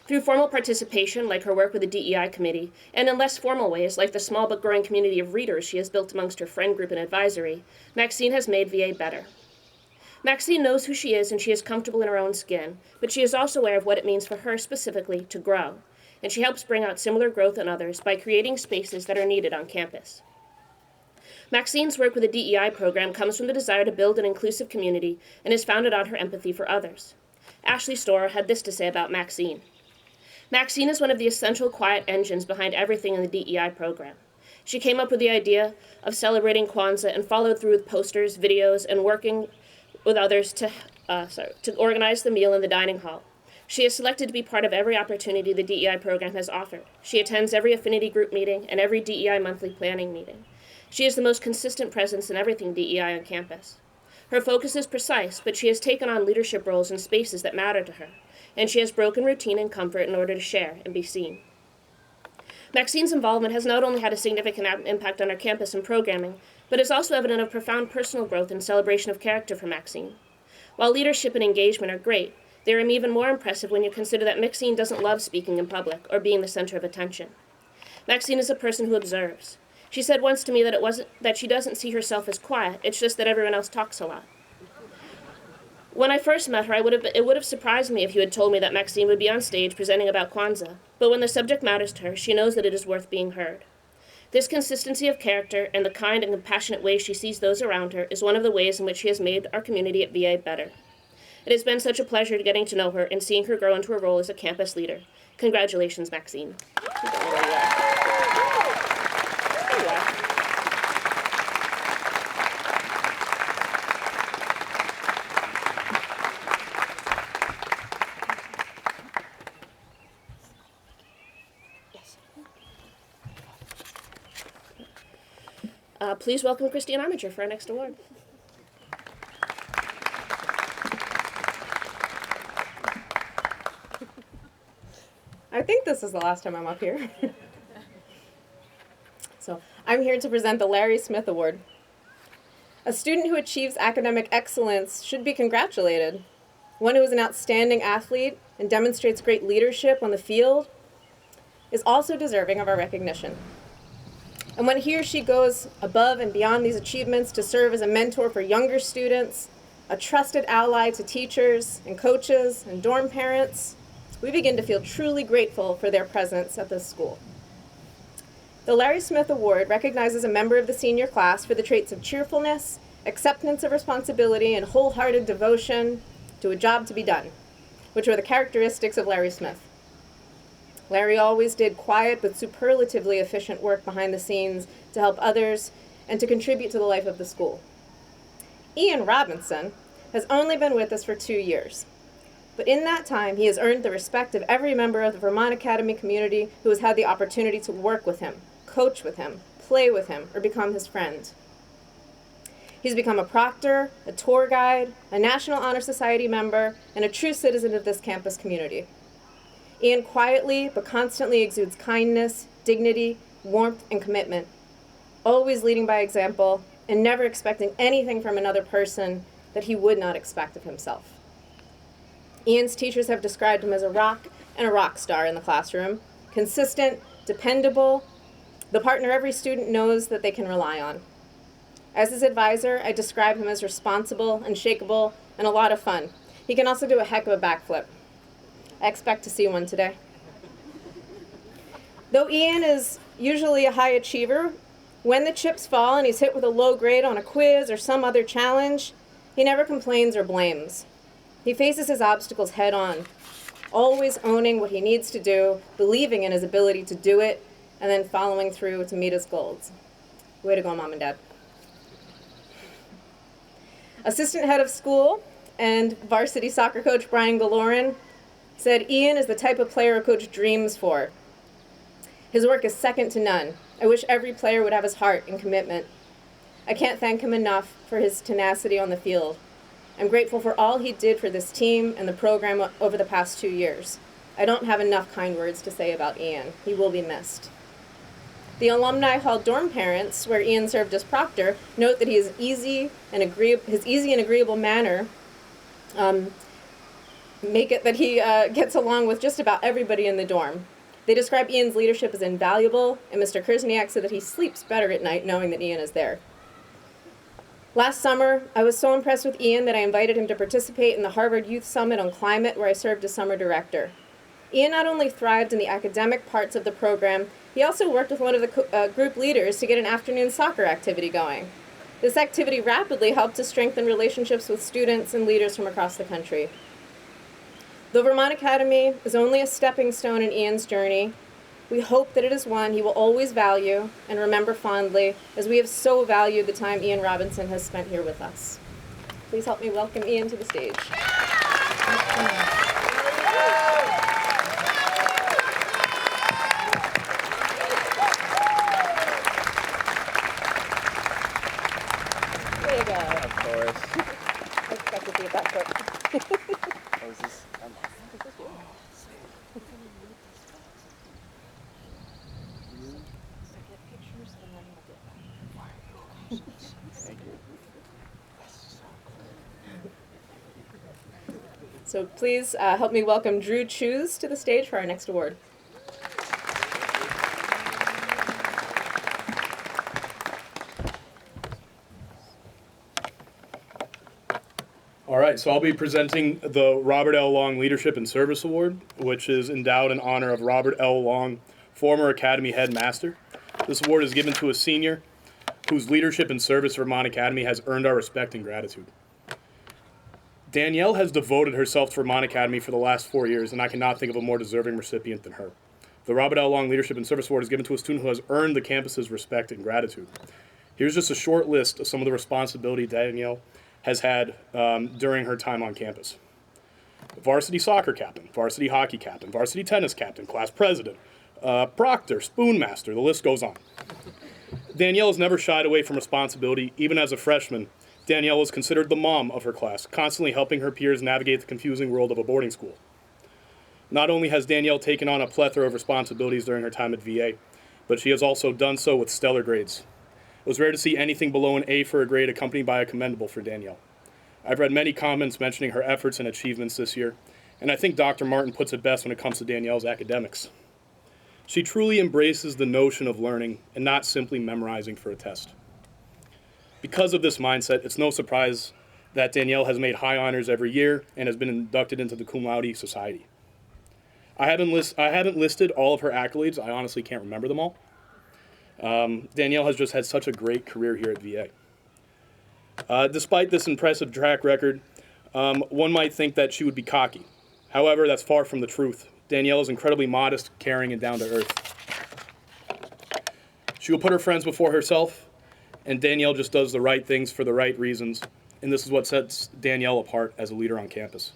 Through formal participation, like her work with the DEI committee, and in less formal ways, like the small but growing community of readers she has built amongst her friend group and advisory, Maxine has made VA better. Maxine knows who she is and she is comfortable in her own skin, but she is also aware of what it means for her specifically to grow, and she helps bring out similar growth in others by creating spaces that are needed on campus. Maxine's work with the DEI program comes from the desire to build an inclusive community and is founded on her empathy for others. Ashley Storer had this to say about Maxine. Maxine is one of the essential quiet engines behind everything in the DEI program. She came up with the idea of celebrating Kwanzaa and followed through with posters, videos, and working with others to organize the meal in the dining hall. She is selected to be part of every opportunity the DEI program has offered. She attends every affinity group meeting and every DEI monthly planning meeting. She is the most consistent presence in everything DEI on campus. Her focus is precise, but she has taken on leadership roles in spaces that matter to her, and she has broken routine and comfort in order to share and be seen. Maxine's involvement has not only had a significant impact on our campus and programming, but is also evident of profound personal growth and celebration of character for Maxine. While leadership and engagement are great, they are even more impressive when you consider that Maxine doesn't love speaking in public or being the center of attention. Maxine is a person who observes. She said once to me that she doesn't see herself as quiet, it's just that everyone else talks a lot. When I first met her, it would have surprised me if you had told me that Maxine would be on stage presenting about Kwanzaa, but when the subject matters to her, she knows that it is worth being heard. This consistency of character and the kind and compassionate way she sees those around her is one of the ways in which she has made our community at VA better. It has been such a pleasure getting to know her and seeing her grow into her role as a campus leader. Congratulations, Maxine. Please welcome Christine Armiger for our next award. I think this is the last time I'm up here. So I'm here to present the Larry Smith Award. A student who achieves academic excellence should be congratulated. One who is an outstanding athlete and demonstrates great leadership on the field is also deserving of our recognition. And when he or she goes above and beyond these achievements to serve as a mentor for younger students, a trusted ally to teachers and coaches and dorm parents, we begin to feel truly grateful for their presence at this school. The Larry Smith Award recognizes a member of the senior class for the traits of cheerfulness, acceptance of responsibility, and wholehearted devotion to a job to be done, which were the characteristics of Larry Smith. Larry always did quiet but superlatively efficient work behind the scenes to help others and to contribute to the life of the school. Ian Robinson has only been with us for 2 years, but in that time he has earned the respect of every member of the Vermont Academy community who has had the opportunity to work with him, coach with him, play with him, or become his friend. He's become a proctor, a tour guide, a National Honor Society member, and a true citizen of this campus community. Ian quietly but constantly exudes kindness, dignity, warmth, and commitment, always leading by example and never expecting anything from another person that he would not expect of himself. Ian's teachers have described him as a rock and a rock star in the classroom, consistent, dependable, the partner every student knows that they can rely on. As his advisor, I describe him as responsible, unshakable, and a lot of fun. He can also do a heck of a backflip. I expect to see one today. Though Ian is usually a high achiever, when the chips fall and he's hit with a low grade on a quiz or some other challenge, he never complains or blames. He faces his obstacles head on, always owning what he needs to do, believing in his ability to do it, and then following through to meet his goals. Way to go, Mom and Dad. Assistant head of school and varsity soccer coach Brian Galorin said Ian is the type of player a coach dreams for. His work is second to none. I wish every player would have his heart and commitment. I can't thank him enough for his tenacity on the field. I'm grateful for all he did for this team and the program over the past 2 years. I don't have enough kind words to say about Ian. He will be missed. The Alumni Hall dorm parents, where Ian served as proctor, note that his easy and agreeable manner make it that he gets along with just about everybody in the dorm. They describe Ian's leadership as invaluable, and Mr. Kersniak said that he sleeps better at night knowing that Ian is there. Last summer, I was so impressed with Ian that I invited him to participate in the Harvard Youth Summit on Climate, where I served as summer director. Ian not only thrived in the academic parts of the program, he also worked with one of the group leaders to get an afternoon soccer activity going. This activity rapidly helped to strengthen relationships with students and leaders from across the country. Though Vermont Academy is only a stepping stone in Ian's journey, we hope that it is one he will always value and remember fondly, as we have so valued the time Ian Robinson has spent here with us. Please help me welcome Ian to the stage. There you go. Of course. I expected to get that quick. Oh, is this? So please help me welcome Drew Choose to the stage for our next award. All right, so I'll be presenting the Robert L. Long Leadership and Service Award, which is endowed in honor of Robert L. Long, former Academy headmaster. This award is given to a senior whose leadership and service to Vermont Academy has earned our respect and gratitude. Danielle has devoted herself to Vermont Academy for the last 4 years, and I cannot think of a more deserving recipient than her. The Robert L. Long Leadership and Service Award is given to a student who has earned the campus's respect and gratitude. Here's just a short list of some of the responsibility Danielle has had during her time on campus. Varsity soccer captain, varsity hockey captain, varsity tennis captain, class president, proctor, spoonmaster, the list goes on. Danielle has never shied away from responsibility. Even as a freshman, Danielle was considered the mom of her class, constantly helping her peers navigate the confusing world of a boarding school. Not only has Danielle taken on a plethora of responsibilities during her time at VA, but she has also done so with stellar grades. It was rare to see anything below an A for a grade accompanied by a commendable for Danielle. I've read many comments mentioning her efforts and achievements this year, and I think Dr. Martin puts it best when it comes to Danielle's academics. She truly embraces the notion of learning and not simply memorizing for a test. Because of this mindset, it's no surprise that Danielle has made high honors every year and has been inducted into the Cum Laude Society. I haven't listed all of her accolades. I honestly can't remember them all. Danielle has just had such a great career here at VA. Despite this impressive track record, one might think that she would be cocky. However, that's far from the truth. Danielle is incredibly modest, caring, and down to earth. She will put her friends before herself, and Danielle just does the right things for the right reasons, and this is what sets Danielle apart as a leader on campus.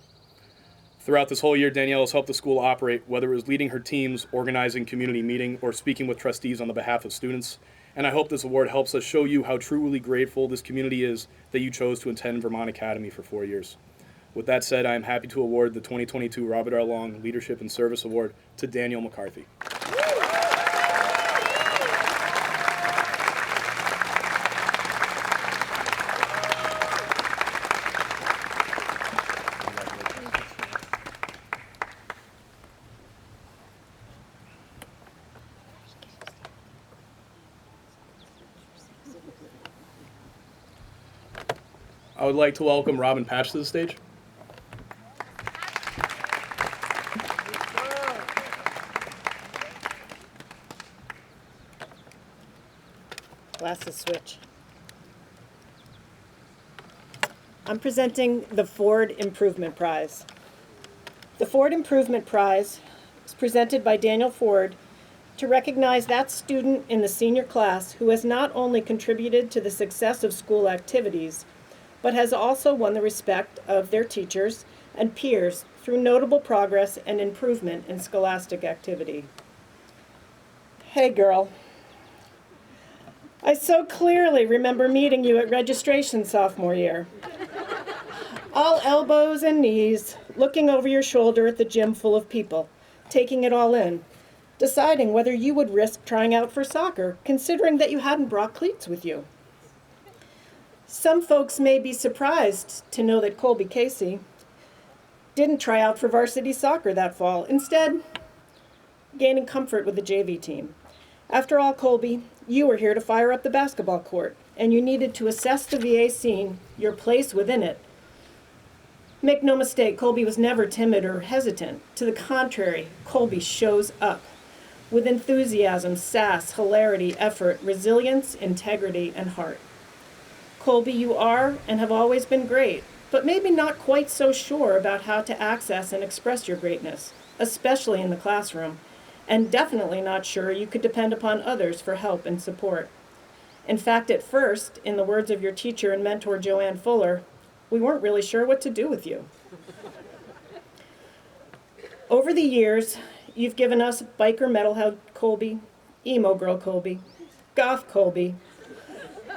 Throughout this whole year, Danielle has helped the school operate, whether it was leading her teams, organizing community meeting, or speaking with trustees on the behalf of students. And I hope this award helps us show you how truly grateful this community is that you chose to attend Vermont Academy for 4 years. With that said, I am happy to award the 2022 Robert R. Long Leadership and Service Award to Danielle McCarthy. I would like to welcome Robin Patch to the stage. Glasses switch. I'm presenting the Ford Improvement Prize. The Ford Improvement Prize is presented by Daniel Ford to recognize that student in the senior class who has not only contributed to the success of school activities, but has also won the respect of their teachers and peers through notable progress and improvement in scholastic activity. Hey, girl. I so clearly remember meeting you at registration sophomore year. All elbows and knees, looking over your shoulder at the gym full of people, taking it all in, deciding whether you would risk trying out for soccer, considering that you hadn't brought cleats with you. Some folks may be surprised to know that Colby Casey didn't try out for varsity soccer that fall, instead gaining comfort with the JV team. After all, Colby, you were here to fire up the basketball court, and you needed to assess the VA scene, your place within it. Make no mistake, Colby was never timid or hesitant. To the contrary, Colby shows up with enthusiasm, sass, hilarity, effort, resilience, integrity, and heart. Colby, you are and have always been great, but maybe not quite so sure about how to access and express your greatness, especially in the classroom, and definitely not sure you could depend upon others for help and support. In fact, at first, in the words of your teacher and mentor, Joanne Fuller, we weren't really sure what to do with you. Over the years, you've given us biker metalhead Colby, emo girl Colby, goth Colby,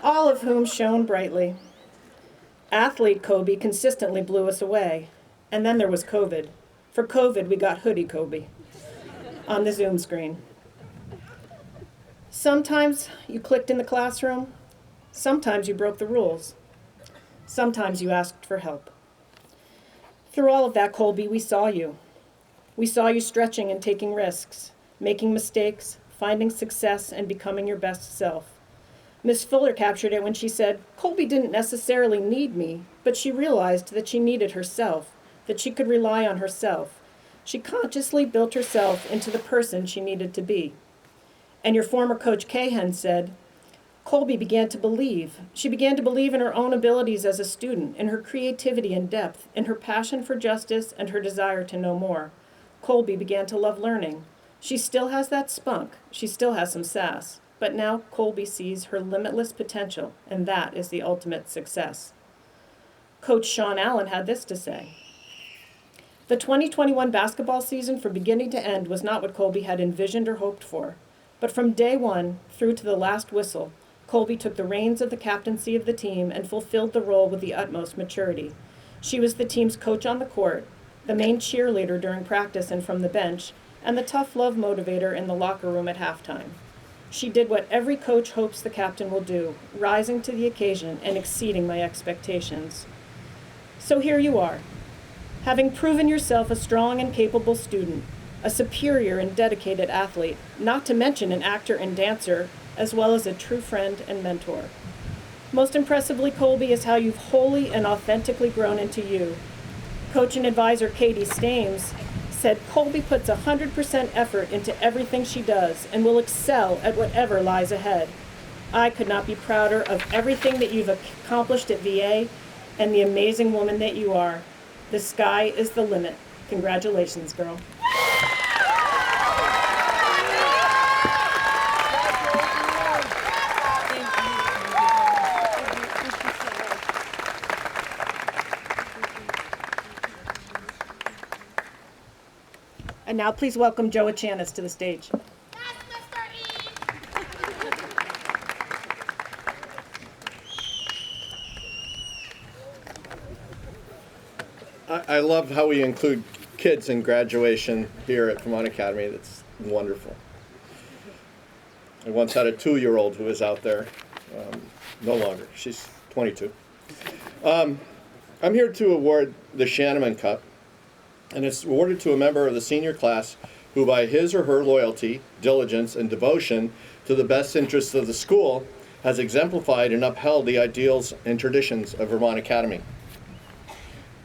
all of whom shone brightly. Athlete Colby consistently blew us away. And then there was COVID. For COVID, we got hoodie Colby on the Zoom screen. Sometimes you clicked in the classroom. Sometimes you broke the rules. Sometimes you asked for help. Through all of that, Colby, we saw you. We saw you stretching and taking risks, making mistakes, finding success, and becoming your best self. Miss Fuller captured it when she said, Colby didn't necessarily need me, but she realized that she needed herself, that she could rely on herself. She consciously built herself into the person she needed to be. And your former coach Cahan said, Colby began to believe. She began to believe in her own abilities as a student, in her creativity and depth, in her passion for justice and her desire to know more. Colby began to love learning. She still has that spunk. She still has some sass. But now Colby sees her limitless potential, and that is the ultimate success. Coach Sean Allen had this to say. The 2021 basketball season from beginning to end was not what Colby had envisioned or hoped for. But from day one through to the last whistle, Colby took the reins of the captaincy of the team and fulfilled the role with the utmost maturity. She was the team's coach on the court, the main cheerleader during practice and from the bench, and the tough love motivator in the locker room at halftime. She did what every coach hopes the captain will do, rising to the occasion and exceeding my expectations. So here you are, having proven yourself a strong and capable student, a superior and dedicated athlete, not to mention an actor and dancer, as well as a true friend and mentor. Most impressively, Colby, is how you've wholly and authentically grown into you. Coach and advisor Katie Stames said Colby puts 100% effort into everything she does and will excel at whatever lies ahead. I could not be prouder of everything that you've accomplished at VA and the amazing woman that you are. The sky is the limit. Congratulations, girl. And now please welcome Joe Achanis to the stage. I love how we include kids in graduation here at Vermont Academy. That's wonderful. I once had a 2-year-old who was out there. No longer. She's 22. I'm here to award the Shanneman Cup, and it's awarded to a member of the senior class who, by his or her loyalty, diligence, and devotion to the best interests of the school, has exemplified and upheld the ideals and traditions of Vermont Academy.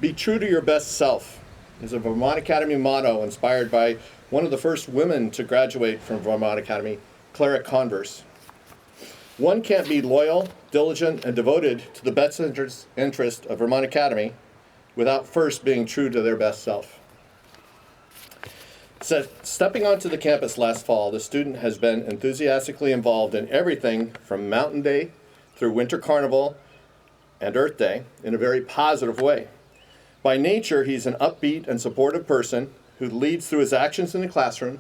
Be true to your best self is a Vermont Academy motto inspired by one of the first women to graduate from Vermont Academy, Clara Converse. One can't be loyal, diligent, and devoted to the best interest of Vermont Academy without first being true to their best self. So, stepping onto the campus last fall, the student has been enthusiastically involved in everything from Mountain Day through Winter Carnival and Earth Day in a very positive way. By nature, he's an upbeat and supportive person who leads through his actions in the classroom,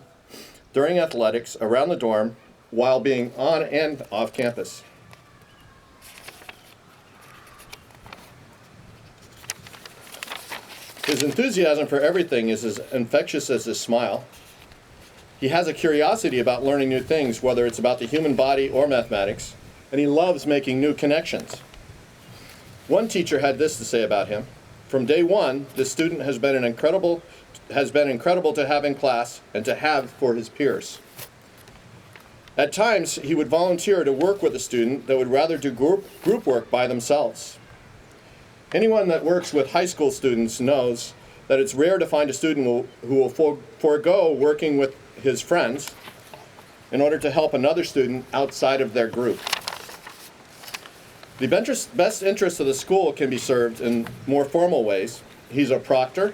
during athletics, around the dorm, while being on and off campus. His enthusiasm for everything is as infectious as his smile. He has a curiosity about learning new things, whether it's about the human body or mathematics, and he loves making new connections. One teacher had this to say about him. From day one, this student has been incredible to have in class and to have for his peers. At times, he would volunteer to work with a student that would rather do group work by themselves. Anyone that works with high school students knows that it's rare to find a student who will forego working with his friends in order to help another student outside of their group. The best interest of the school can be served in more formal ways. He's a proctor,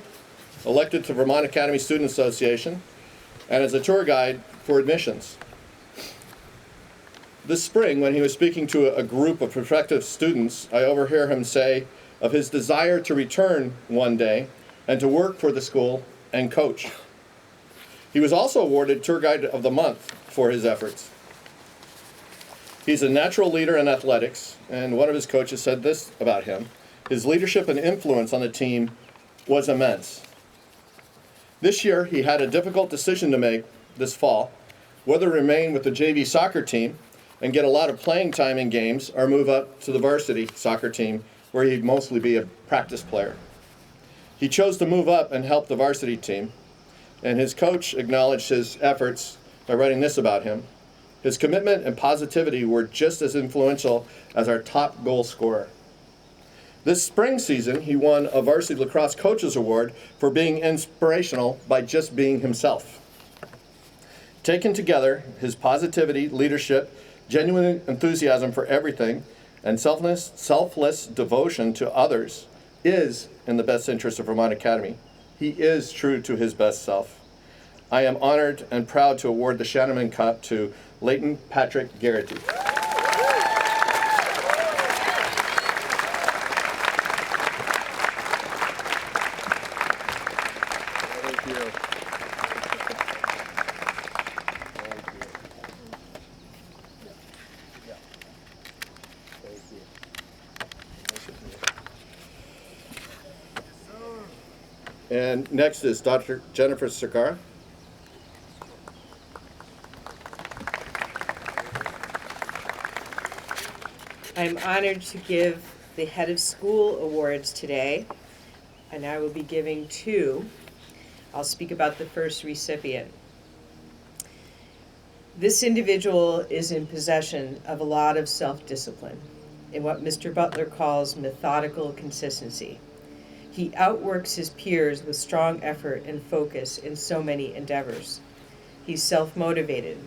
elected to Vermont Academy Student Association, and is a tour guide for admissions. This spring, when he was speaking to a group of prospective students, I overhear him say of his desire to return one day and to work for the school and coach. He was also awarded Tour Guide of the Month for his efforts. He's a natural leader in athletics, and one of his coaches said this about him: his leadership and influence on the team was immense. This year, he had a difficult decision to make this fall, whether to remain with the JV soccer team and get a lot of playing time in games or move up to the varsity soccer team where he'd mostly be a practice player. He chose to move up and help the varsity team, and his coach acknowledged his efforts by writing this about him: his commitment and positivity were just as influential as our top goal scorer. This spring season, he won a Varsity Lacrosse Coaches Award for being inspirational by just being himself. Taken together, his positivity, leadership, genuine enthusiasm for everything, and selfless devotion to others is in the best interest of Vermont Academy. He is true to his best self. I am honored and proud to award the Shanneman Cup to Leighton Patrick Garrity. And next is Dr. Jennifer Segar. I'm honored to give the Head of School Awards today, and I will be giving two. I'll speak about the first recipient. This individual is in possession of a lot of self-discipline in what Mr. Butler calls methodical consistency. He outworks his peers with strong effort and focus in so many endeavors. He's self-motivated,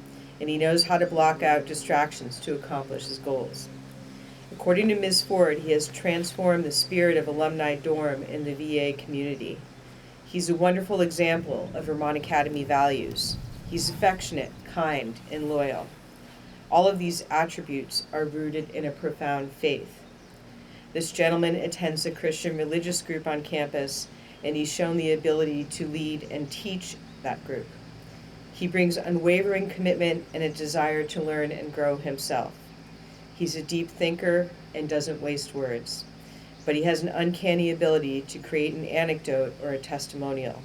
and he knows how to block out distractions to accomplish his goals. According to Ms. Ford, he has transformed the spirit of alumni dorm in the VA community. He's a wonderful example of Vermont Academy values. He's affectionate, kind, and loyal. All of these attributes are rooted in a profound faith. This gentleman attends a Christian religious group on campus, and he's shown the ability to lead and teach that group. He brings unwavering commitment and a desire to learn and grow himself. He's a deep thinker and doesn't waste words, but he has an uncanny ability to create an anecdote or a testimonial.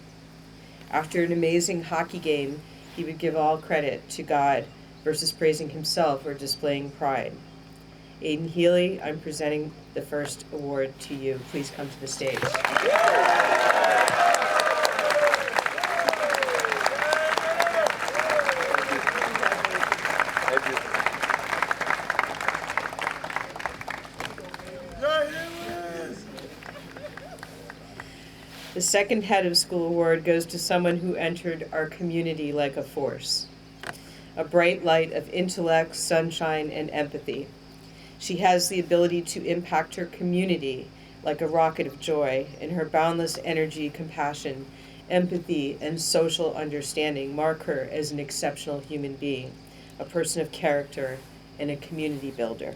After an amazing hockey game, he would give all credit to God versus praising himself or displaying pride. Aiden Healy, I'm presenting the first award to you. Please come to the stage. The second Head of School Award goes to someone who entered our community like a force, a bright light of intellect, sunshine, and empathy. She has the ability to impact her community like a rocket of joy, and her boundless energy, compassion, empathy, and social understanding mark her as an exceptional human being, a person of character, and a community builder.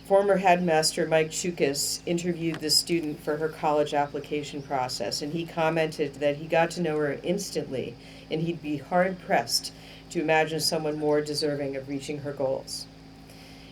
Former headmaster Mike Chukas interviewed this student for her college application process, and he commented that he got to know her instantly, and he'd be hard-pressed to imagine someone more deserving of reaching her goals.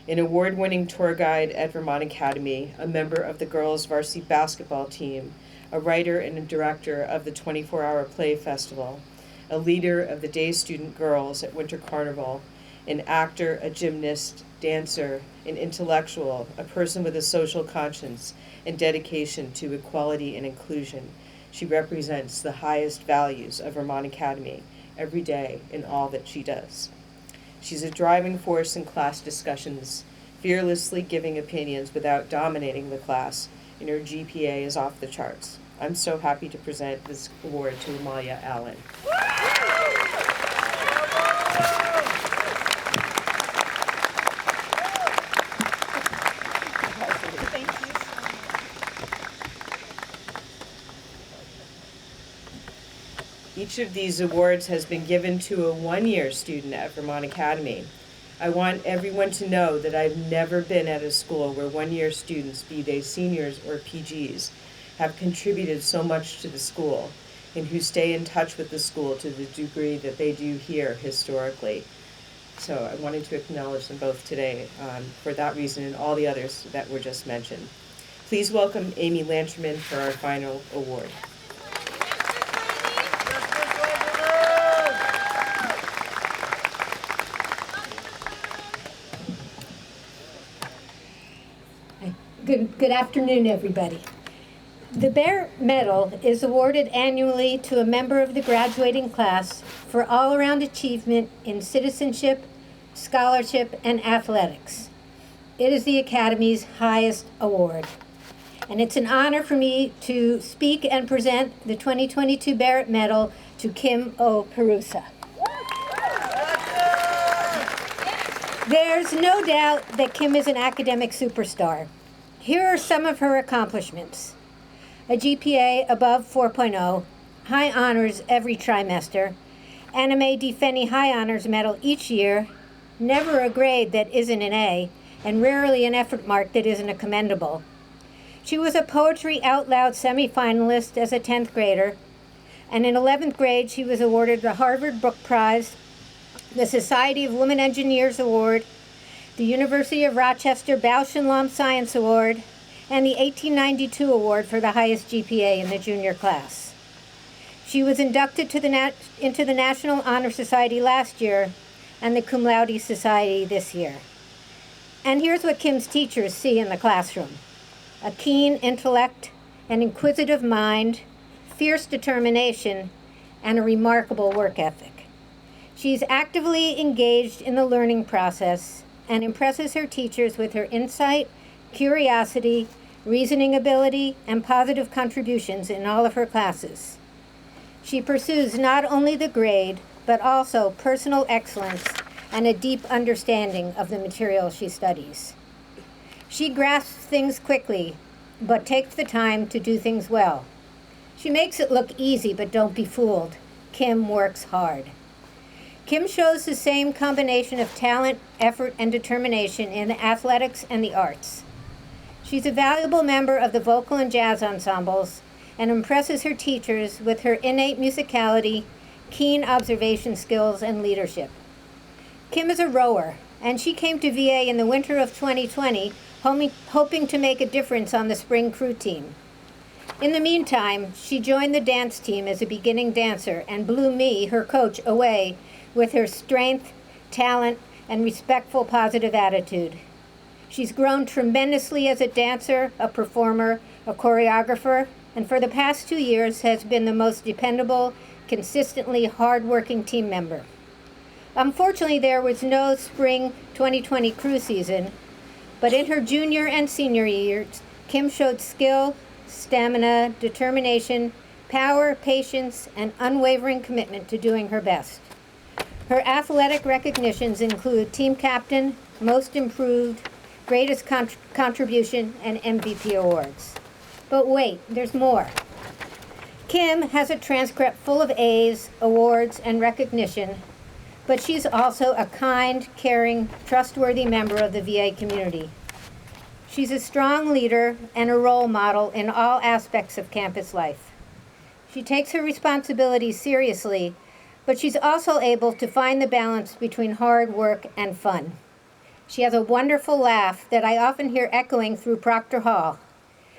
An award-winning tour guide at Vermont Academy, a member of the girls' varsity basketball team, a writer and a director of the 24-Hour Play Festival, a leader of the Day Student Girls at Winter Carnival, an actor, a gymnast, dancer, an intellectual, a person with a social conscience and dedication to equality and inclusion. She represents the highest values of Vermont Academy every day in all that she does. She's a driving force in class discussions, fearlessly giving opinions without dominating the class, and her GPA is off the charts. I'm so happy to present this award to Amalia Allen. Each of these awards has been given to a one-year student at Vermont Academy. I want everyone to know that I've never been at a school where one-year students, be they seniors or PGs, have contributed so much to the school and who stay in touch with the school to the degree that they do here historically. So I wanted to acknowledge them both today for that reason and all the others that were just mentioned. Please welcome Amy Lancherman for our final award. Good afternoon, everybody. The Bear Medal is awarded annually to a member of the graduating class for all-around achievement in citizenship, scholarship, and athletics. It is the Academy's highest award. And it's an honor for me to speak and present the 2022 Barrett Medal to Kim O. Perusa. There's no doubt that Kim is an academic superstar. Here are some of her accomplishments. A GPA above 4.0, high honors every trimester, Anime Defenny High Honors Medal each year, never a grade that isn't an A, and rarely an effort mark that isn't a commendable. She was a Poetry Out Loud semifinalist as a 10th grader, and in 11th grade she was awarded the Harvard Book Prize, the Society of Women Engineers Award, the University of Rochester Bausch and Lomb Science Award, and the 1892 award for the highest GPA in the junior class. She was inducted to into the National Honor Society last year and the Cum Laude Society this year. And here's what Kim's teachers see in the classroom: a keen intellect, an inquisitive mind, fierce determination, and a remarkable work ethic. She's actively engaged in the learning process and impresses her teachers with her insight, curiosity, reasoning ability, and positive contributions in all of her classes. She pursues not only the grade, but also personal excellence and a deep understanding of the material she studies. She grasps things quickly, but takes the time to do things well. She makes it look easy, but don't be fooled. Kim works hard. Kim shows the same combination of talent, effort, and determination in the athletics and the arts. She's a valuable member of the vocal and jazz ensembles and impresses her teachers with her innate musicality, keen observation skills, and leadership. Kim is a rower, and she came to VA in the winter of 2020, hoping to make a difference on the spring crew team. In the meantime, she joined the dance team as a beginning dancer and blew me, her coach, away with her strength, talent, and respectful, positive attitude. She's grown tremendously as a dancer, a performer, a choreographer, and for the past 2 years has been the most dependable, consistently hard-working team member. Unfortunately, there was no spring 2020 crew season, but in her junior and senior years, Kim showed skill, stamina, determination, power, patience, and unwavering commitment to doing her best. Her athletic recognitions include Team Captain, Most Improved, Greatest Contribution, and MVP awards. But wait, there's more. Kim has a transcript full of A's, awards, and recognition, but she's also a kind, caring, trustworthy member of the VA community. She's a strong leader and a role model in all aspects of campus life. She takes her responsibilities seriously, but she's also able to find the balance between hard work and fun. She has a wonderful laugh that I often hear echoing through Proctor Hall.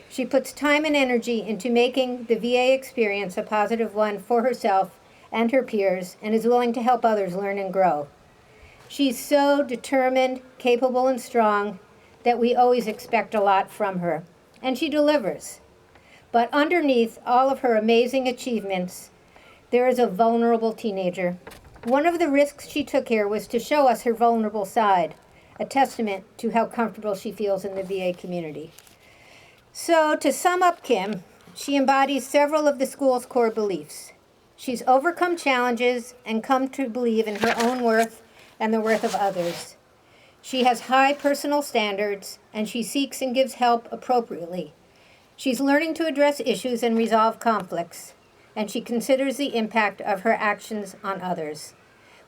She puts time and energy into making the VA experience a positive one for herself and her peers, and is willing to help others learn and grow. She's so determined, capable, and strong that we always expect a lot from her, and she delivers. But underneath all of her amazing achievements, there is a vulnerable teenager. One of the risks she took here was to show us her vulnerable side, a testament to how comfortable she feels in the VA community. So, to sum up Kim, she embodies several of the school's core beliefs. She's overcome challenges and come to believe in her own worth and the worth of others. She has high personal standards, and she seeks and gives help appropriately. She's learning to address issues and resolve conflicts, and she considers the impact of her actions on others.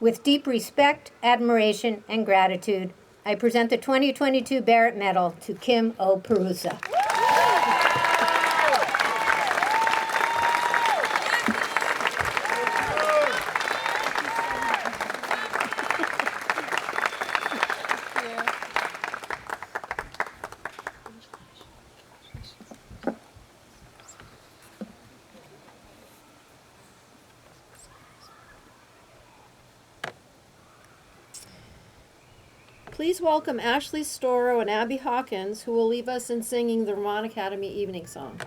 With deep respect, admiration, and gratitude, I present the 2022 Barrett Medal to Kim O. Perusa. Please welcome Ashley Storrow and Abby Hawkins, who will leave us in singing the Vermont Academy Evening Song.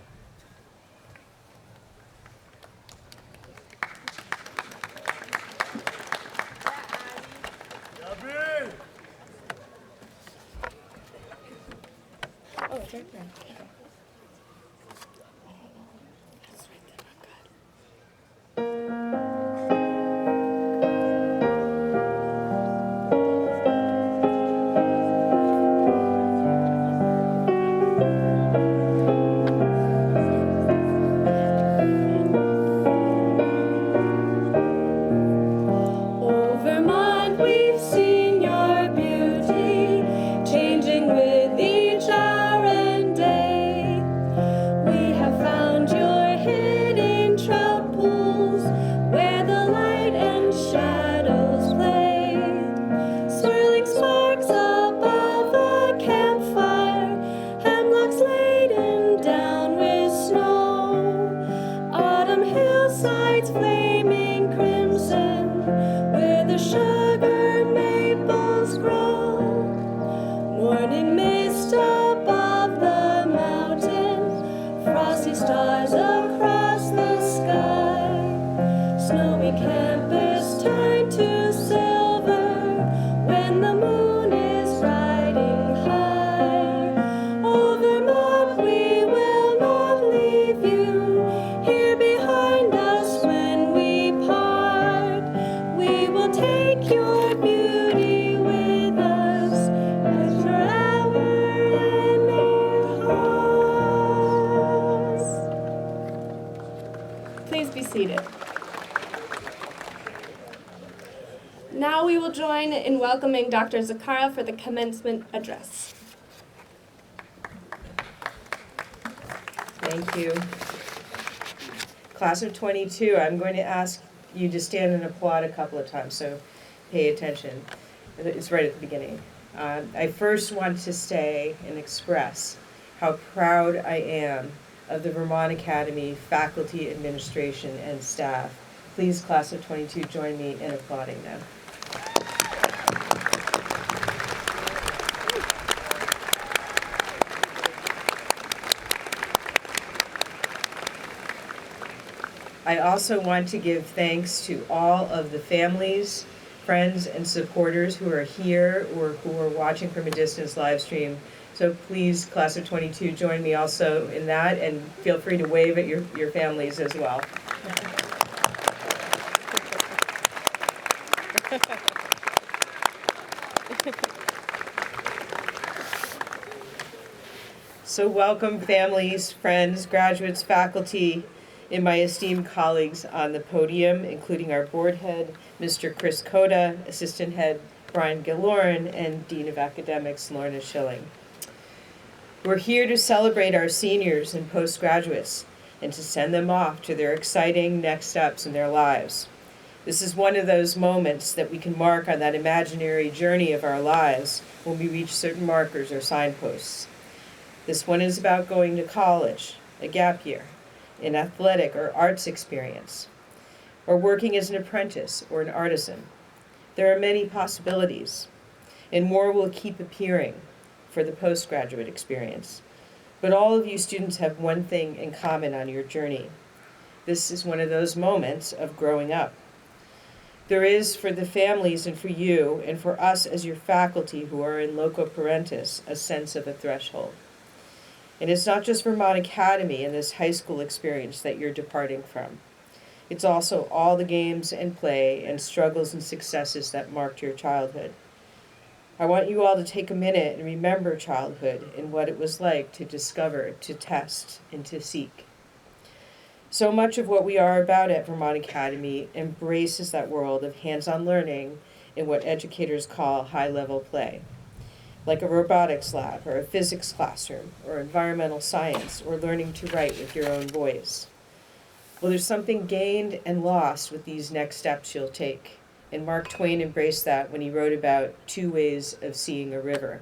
Oh, it's right there. Oh, Vermont, we've seen your beauty, changing with each hour and day. We have found your hidden trout pools, where the light and shadows play. Swirling sparks above a campfire, hemlocks laden down with snow. Autumn hillsides flaming crimson, where the sugar maples grow. Morning mist above the mountain, frosty stars across the sky. Snowy campus turn to silver when the moon is riding high. Oh, Vermont, we will not leave you here behind us when we part. We will take your beauty with us and forever in our hearts. Please be seated. Now we will join in welcoming Dr. Zakara for the commencement address. Thank you. Class of 22, I'm going to ask you to stand and applaud a couple of times, so pay attention. It's right at the beginning. I first want to say and express how proud I am of the Vermont Academy faculty, administration, and staff. Please, class of 22, join me in applauding them. I also want to give thanks to all of the families, friends, and supporters who are here or who are watching from a distance live stream. So please, class of 22, join me also in that, and feel free to wave at your families as well. So welcome families, friends, graduates, faculty, and my esteemed colleagues on the podium, including our board head, Mr. Chris Coda, assistant head Brian Gilloran, and Dean of Academics Lorna Schilling. We're here to celebrate our seniors and postgraduates and to send them off to their exciting next steps in their lives. This is one of those moments that we can mark on that imaginary journey of our lives when we reach certain markers or signposts. This one is about going to college, a gap year, an athletic or arts experience, or working as an apprentice or an artisan. There are many possibilities, and more will keep appearing for the postgraduate experience. But all of you students have one thing in common on your journey. This is one of those moments of growing up. There is, for the families and for you, and for us as your faculty who are in loco parentis, a sense of a threshold. And it's not just Vermont Academy and this high school experience that you're departing from. It's also all the games and play and struggles and successes that marked your childhood. I want you all to take a minute and remember childhood and what it was like to discover, to test, and to seek. So much of what we are about at Vermont Academy embraces that world of hands-on learning in what educators call high-level play, like a robotics lab or a physics classroom or environmental science or learning to write with your own voice. Well, there's something gained and lost with these next steps you'll take. And Mark Twain embraced that when he wrote about 2 ways of seeing a river.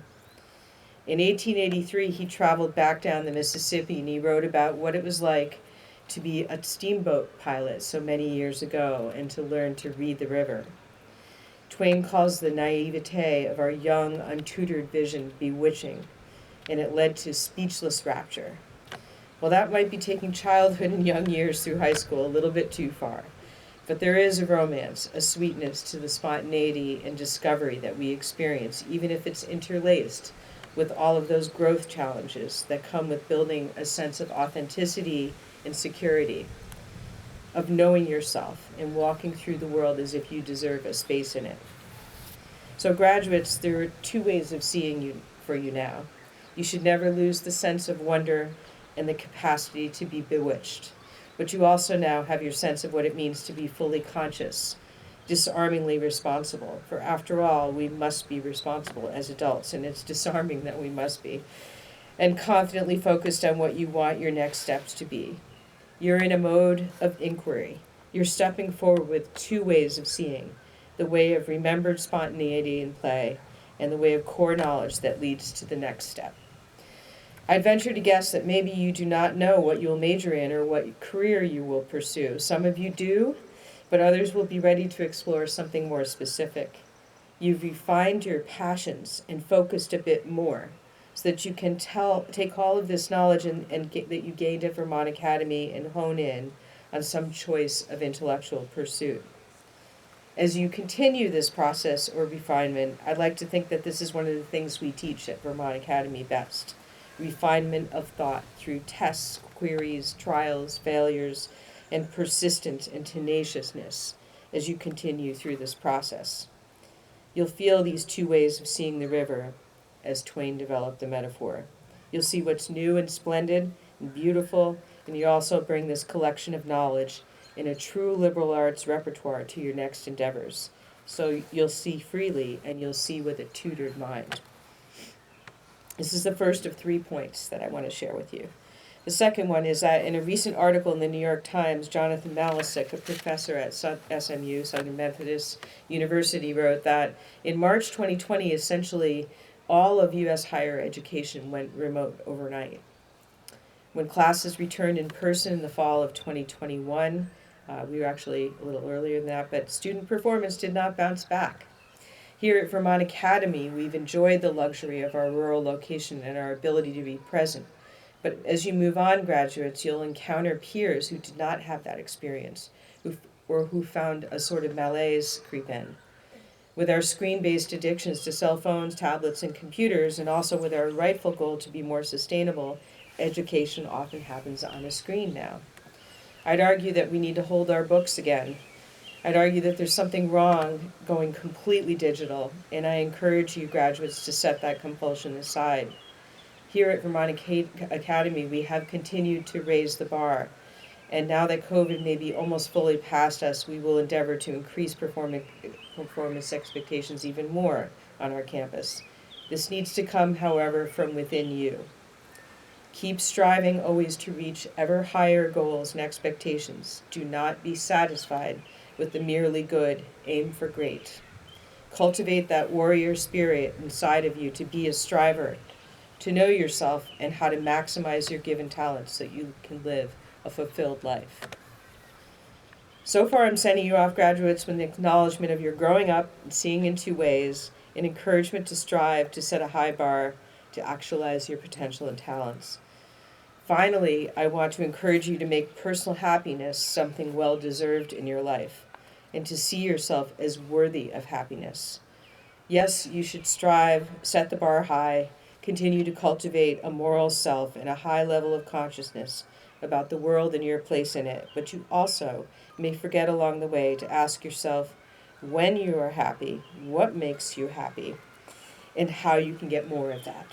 In 1883, he traveled back down the Mississippi and he wrote about what it was like to be a steamboat pilot so many years ago and to learn to read the river. Twain calls the naivete of our young, untutored vision bewitching, and it led to speechless rapture. Well, that might be taking childhood and young years through high school a little bit too far. But there is a romance, a sweetness to the spontaneity and discovery that we experience, even if it's interlaced with all of those growth challenges that come with building a sense of authenticity and security, of knowing yourself and walking through the world as if you deserve a space in it. So graduates, there are 2 ways of seeing you for you now. You should never lose the sense of wonder and the capacity to be bewitched. But you also now have your sense of what it means to be fully conscious, disarmingly responsible. For after all, we must be responsible as adults, and it's disarming that we must be. And confidently focused on what you want your next steps to be. You're in a mode of inquiry. You're stepping forward with 2 ways of seeing, the way of remembered spontaneity and play, and the way of core knowledge that leads to the next step. I'd venture to guess that maybe you do not know what you'll major in or what career you will pursue. Some of you do, but others will be ready to explore something more specific. You've refined your passions and focused a bit more so that you can take all of this knowledge that you gained at Vermont Academy and hone in on some choice of intellectual pursuit. As you continue this process or refinement, I'd like to think that this is one of the things we teach at Vermont Academy best. Refinement of thought through tests, queries, trials, failures, and persistence and tenaciousness as you continue through this process. You'll feel these 2 ways of seeing the river as Twain developed the metaphor. You'll see what's new and splendid and beautiful, and you also bring this collection of knowledge in a true liberal arts repertoire to your next endeavors. So you'll see freely and you'll see with a tutored mind. This is the first of 3 points that I want to share with you. The second one is that in a recent article in the New York Times, Jonathan Malisic, a professor at SMU, Southern Methodist University, wrote that in March 2020, essentially all of U.S. higher education went remote overnight. When classes returned in person in the fall of 2021, we were actually a little earlier than that, but student performance did not bounce back. Here at Vermont Academy, we've enjoyed the luxury of our rural location and our ability to be present. But as you move on, graduates, you'll encounter peers who did not have that experience, who found a sort of malaise creep in. With our screen-based addictions to cell phones, tablets, and computers, and also with our rightful goal to be more sustainable, education often happens on a screen now. I'd argue that we need to hold our books again. I'd argue that there's something wrong going completely digital, and I encourage you graduates to set that compulsion aside. Here at Vermont Academy, we have continued to raise the bar, and now that COVID may be almost fully past us, we will endeavor to increase performance expectations even more on our campus. This needs to come, however, from within you. Keep striving always to reach ever higher goals and expectations. Do not be satisfied with the merely good. Aim for great. Cultivate that warrior spirit inside of you to be a striver, to know yourself and how to maximize your given talents so you can live a fulfilled life. So far, I'm sending you off, graduates, with an acknowledgement of your growing up and seeing in 2 ways, an encouragement to strive, to set a high bar, to actualize your potential and talents. Finally, I want to encourage you to make personal happiness something well-deserved in your life, and to see yourself as worthy of happiness. Yes, you should strive, set the bar high, Continue to cultivate a moral self and a high level of consciousness about the world and your place in it, but you also may forget along the way to ask yourself when you are happy, what makes you happy, and how you can get more of that.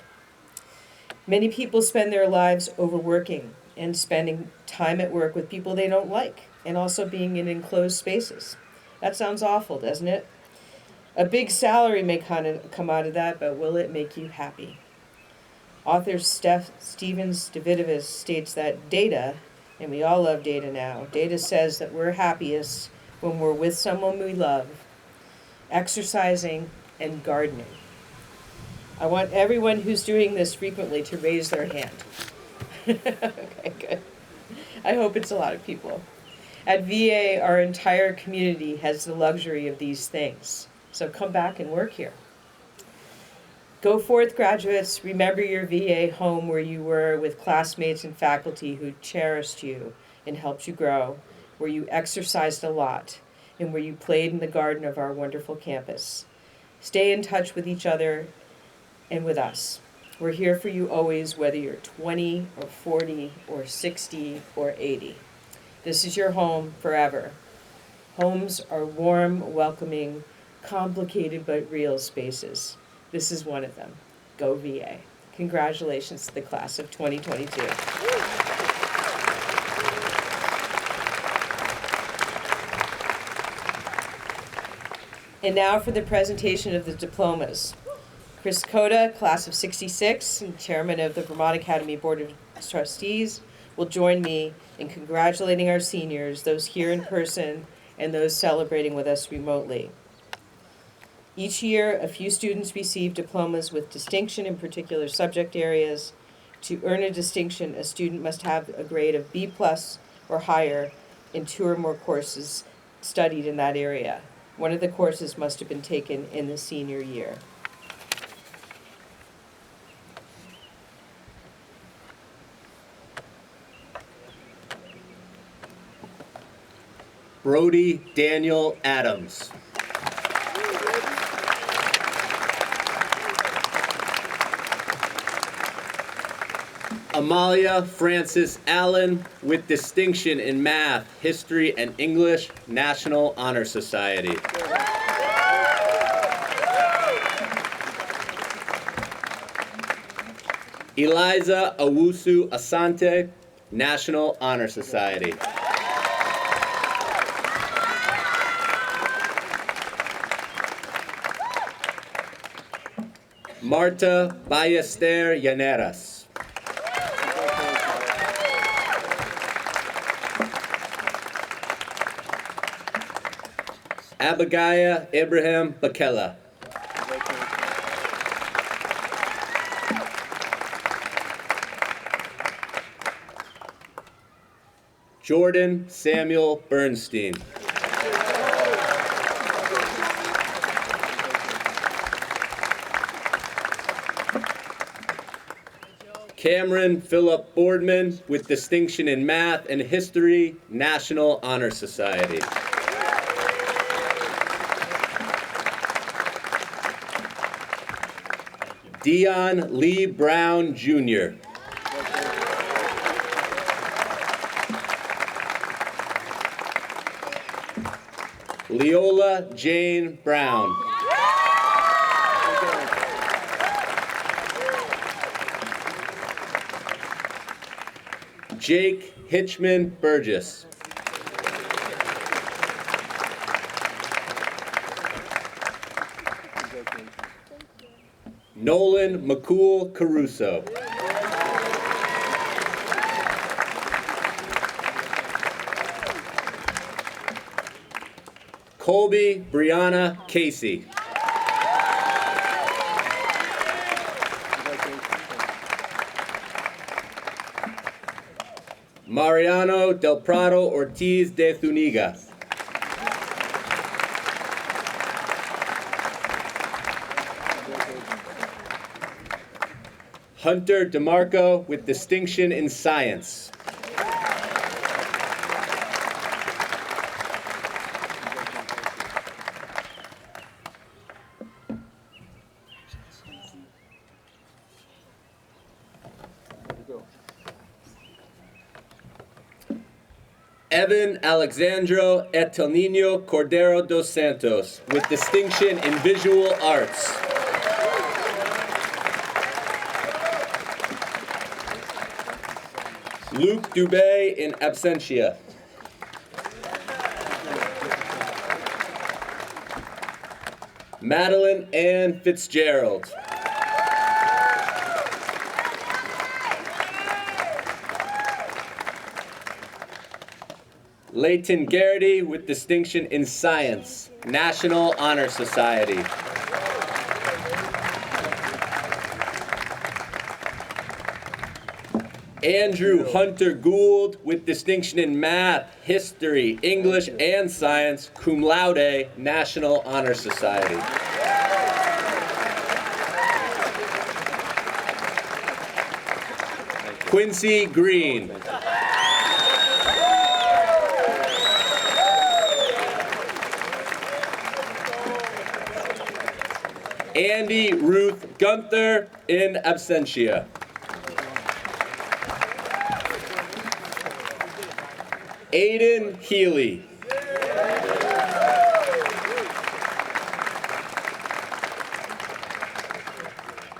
Many people spend their lives overworking and spending time at work with people they don't like, and also being in enclosed spaces. That sounds awful, doesn't it? A big salary may come out of that, but will it make you happy? Author Stevens Davidovich states that data, and we all love data now, data says that we're happiest when we're with someone we love, exercising, and gardening. I want everyone who's doing this frequently to raise their hand. Okay, good. I hope it's a lot of people. At VA, our entire community has the luxury of these things. So come back and work here. Go forth, graduates. Remember your VA home where you were with classmates and faculty who cherished you and helped you grow, where you exercised a lot, and where you played in the garden of our wonderful campus. Stay in touch with each other and with us. We're here for you always, whether you're 20 or 40 or 60 or 80. This is your home forever. Homes are warm, welcoming, complicated but real spaces. This is one of them. Go VA. Congratulations to the class of 2022. And now for the presentation of the diplomas. Chris Coda, class of 66, and chairman of the Vermont Academy Board of Trustees, will join me in congratulating our seniors, those here in person and those celebrating with us remotely. Each year, a few students receive diplomas with distinction in particular subject areas. To earn a distinction, a student must have a grade of B+ or higher in 2 or more courses studied in that area. One of the courses must have been taken in the senior year. Brody Daniel Adams. Amalia Francis Allen with distinction in math, history, and English, National Honor Society. Eliza Owusu Asante, National Honor Society. Marta Ballester Llaneras. Abigail Ibrahim Bakela. Jordan Samuel Bernstein. Cameron Philip Boardman with distinction in math and history, National Honor Society. Dion Lee Brown, Jr. Leola Jane Brown. Jake Hitchman Burgess. Nolan McCool Caruso. Colby Brianna Casey. Mariano Del Prado Ortiz de Zuniga. Hunter DeMarco with distinction in science. Evan Alexandro Etelnino Cordero dos Santos with distinction in visual arts. Luke Dubé in absentia. Madeline Ann Fitzgerald. Leighton Garrity with distinction in science, National Honor Society. Andrew Hunter Gould with distinction in math, history, English, and science, cum laude, National Honor Society. Quincy Green. Andy Ruth Gunther in absentia. Aiden Healy.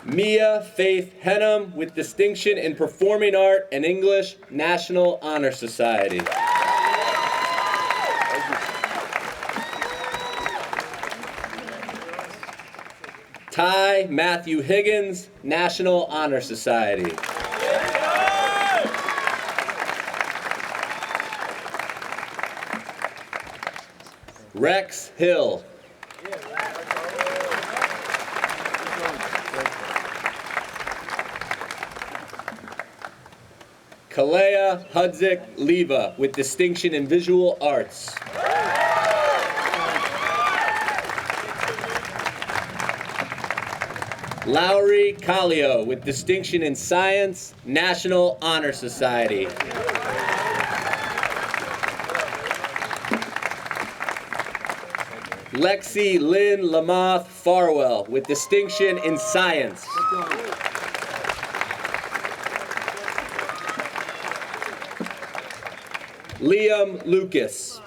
Mia Faith Henham with distinction in performing art and English, National Honor Society. Ty Matthew Higgins, National Honor Society. Rex Hill. Kalea Hudzik Leva with distinction in visual arts. Lowry Kallio with distinction in science, National Honor Society. Lexi Lynn Lamoth Farwell with distinction in science. Liam Lucas.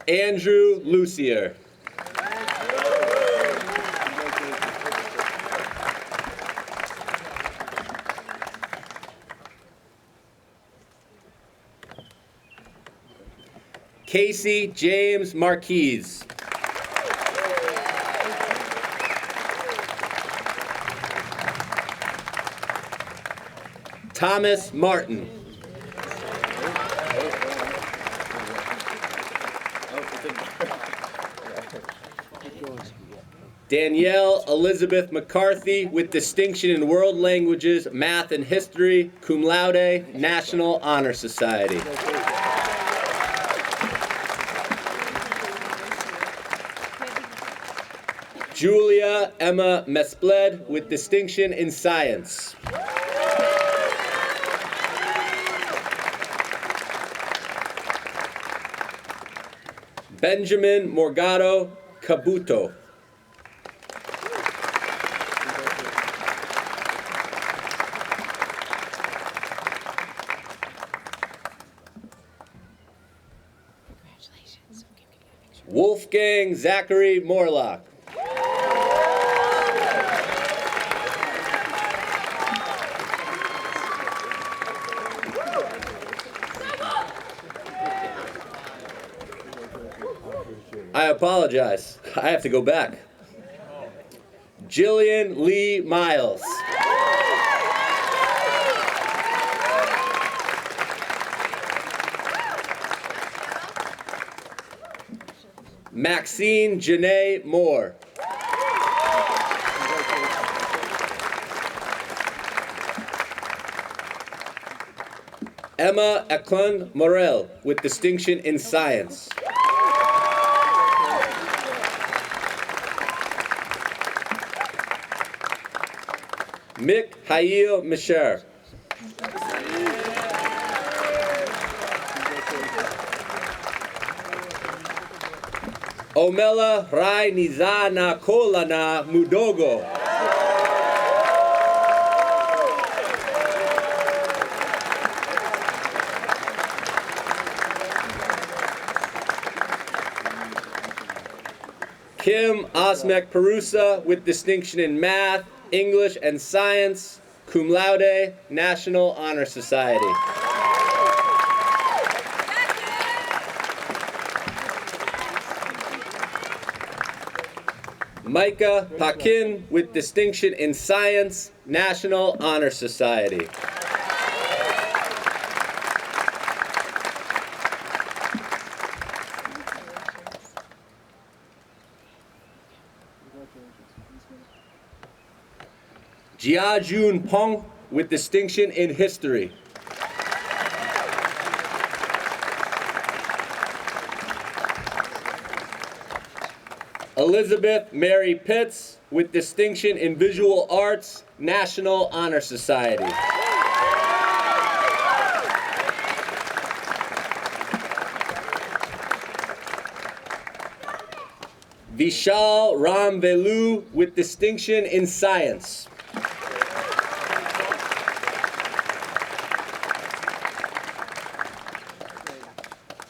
Andrew Lucier. Casey James Marquise. Thomas Martin. Danielle Elizabeth McCarthy with distinction in world languages, math, and history, cum laude, National Honor Society. Julia Emma Mespled with distinction in science. Benjamin Morgado Cabuto. Wolfgang Zachary Morlock. I apologize. I have to go back. Jillian Lee Miles. Maxine Janae Moore. Emma Eklund Morel with distinction in science. Mick Hayil Misher. Omela Rai Nizana Kolana Mudogo. Kim Osmek Perusa with distinction in math, English, and science, cum laude, National Honor Society. Micah Pakin with distinction in science, National Honor Society. Jia Jun Pong with distinction in history. Elizabeth Mary Pitts with distinction in visual arts, National Honor Society. Vishal Ramvelu with distinction in science.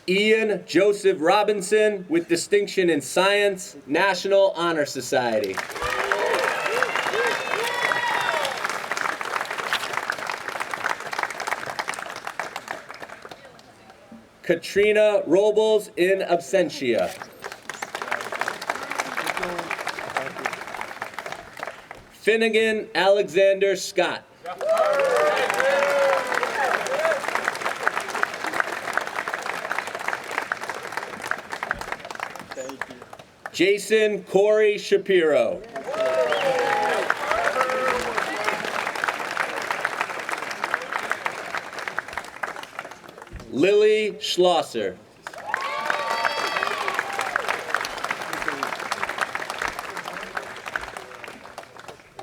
Ian Joseph Robinson with distinction in science, National Honor Society. Katrina Robles in absentia. Finnegan Alexander Scott. Jason Corey Shapiro. Lily Schlosser.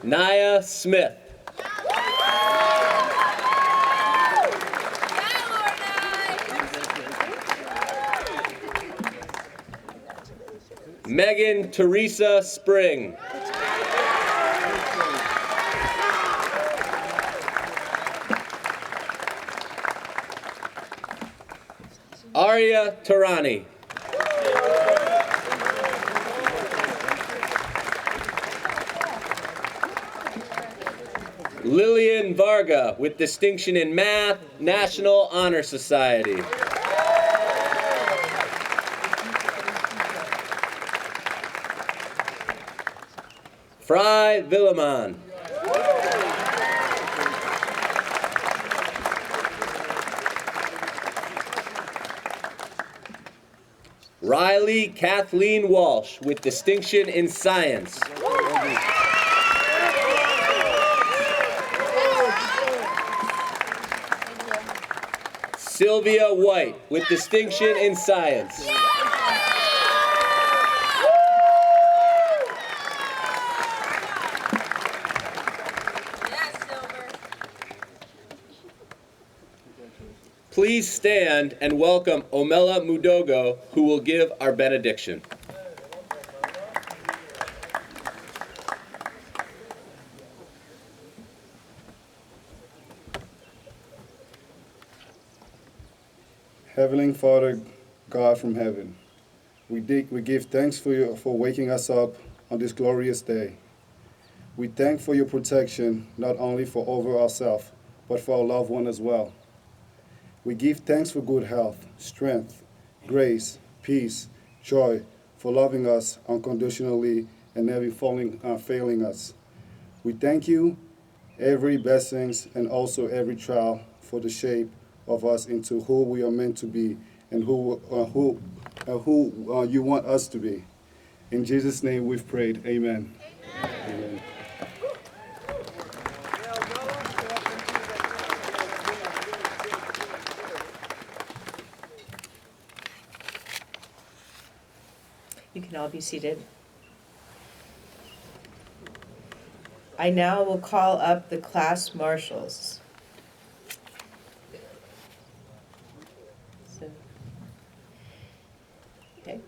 Naya Smith. Megan Teresa Spring. Arya Tarani. Lillian Varga with distinction in math, National Honor Society. Fry Villeman. Riley Kathleen Walsh with distinction in science. Sylvia White with distinction in science. Please stand and welcome Omela Mudogo, who will give our benediction. Heavenly Father, God from heaven, we give thanks for waking us up on this glorious day. We thank for your protection, not only for over ourselves, but for our loved one as well. We give thanks for good health, strength, grace, peace, joy, for loving us unconditionally and never failing us. We thank you, every blessings and also every trial for the shape of us into who we are meant to be and who you want us to be. In Jesus' name we've prayed. Amen. Amen. You can all be seated. I now will call up the class marshals. Okay.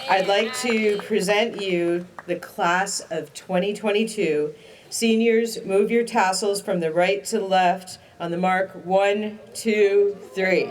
I'd like to present you the class of 2022. Seniors, move your tassels from the right to the left on the mark 1, 2, 3.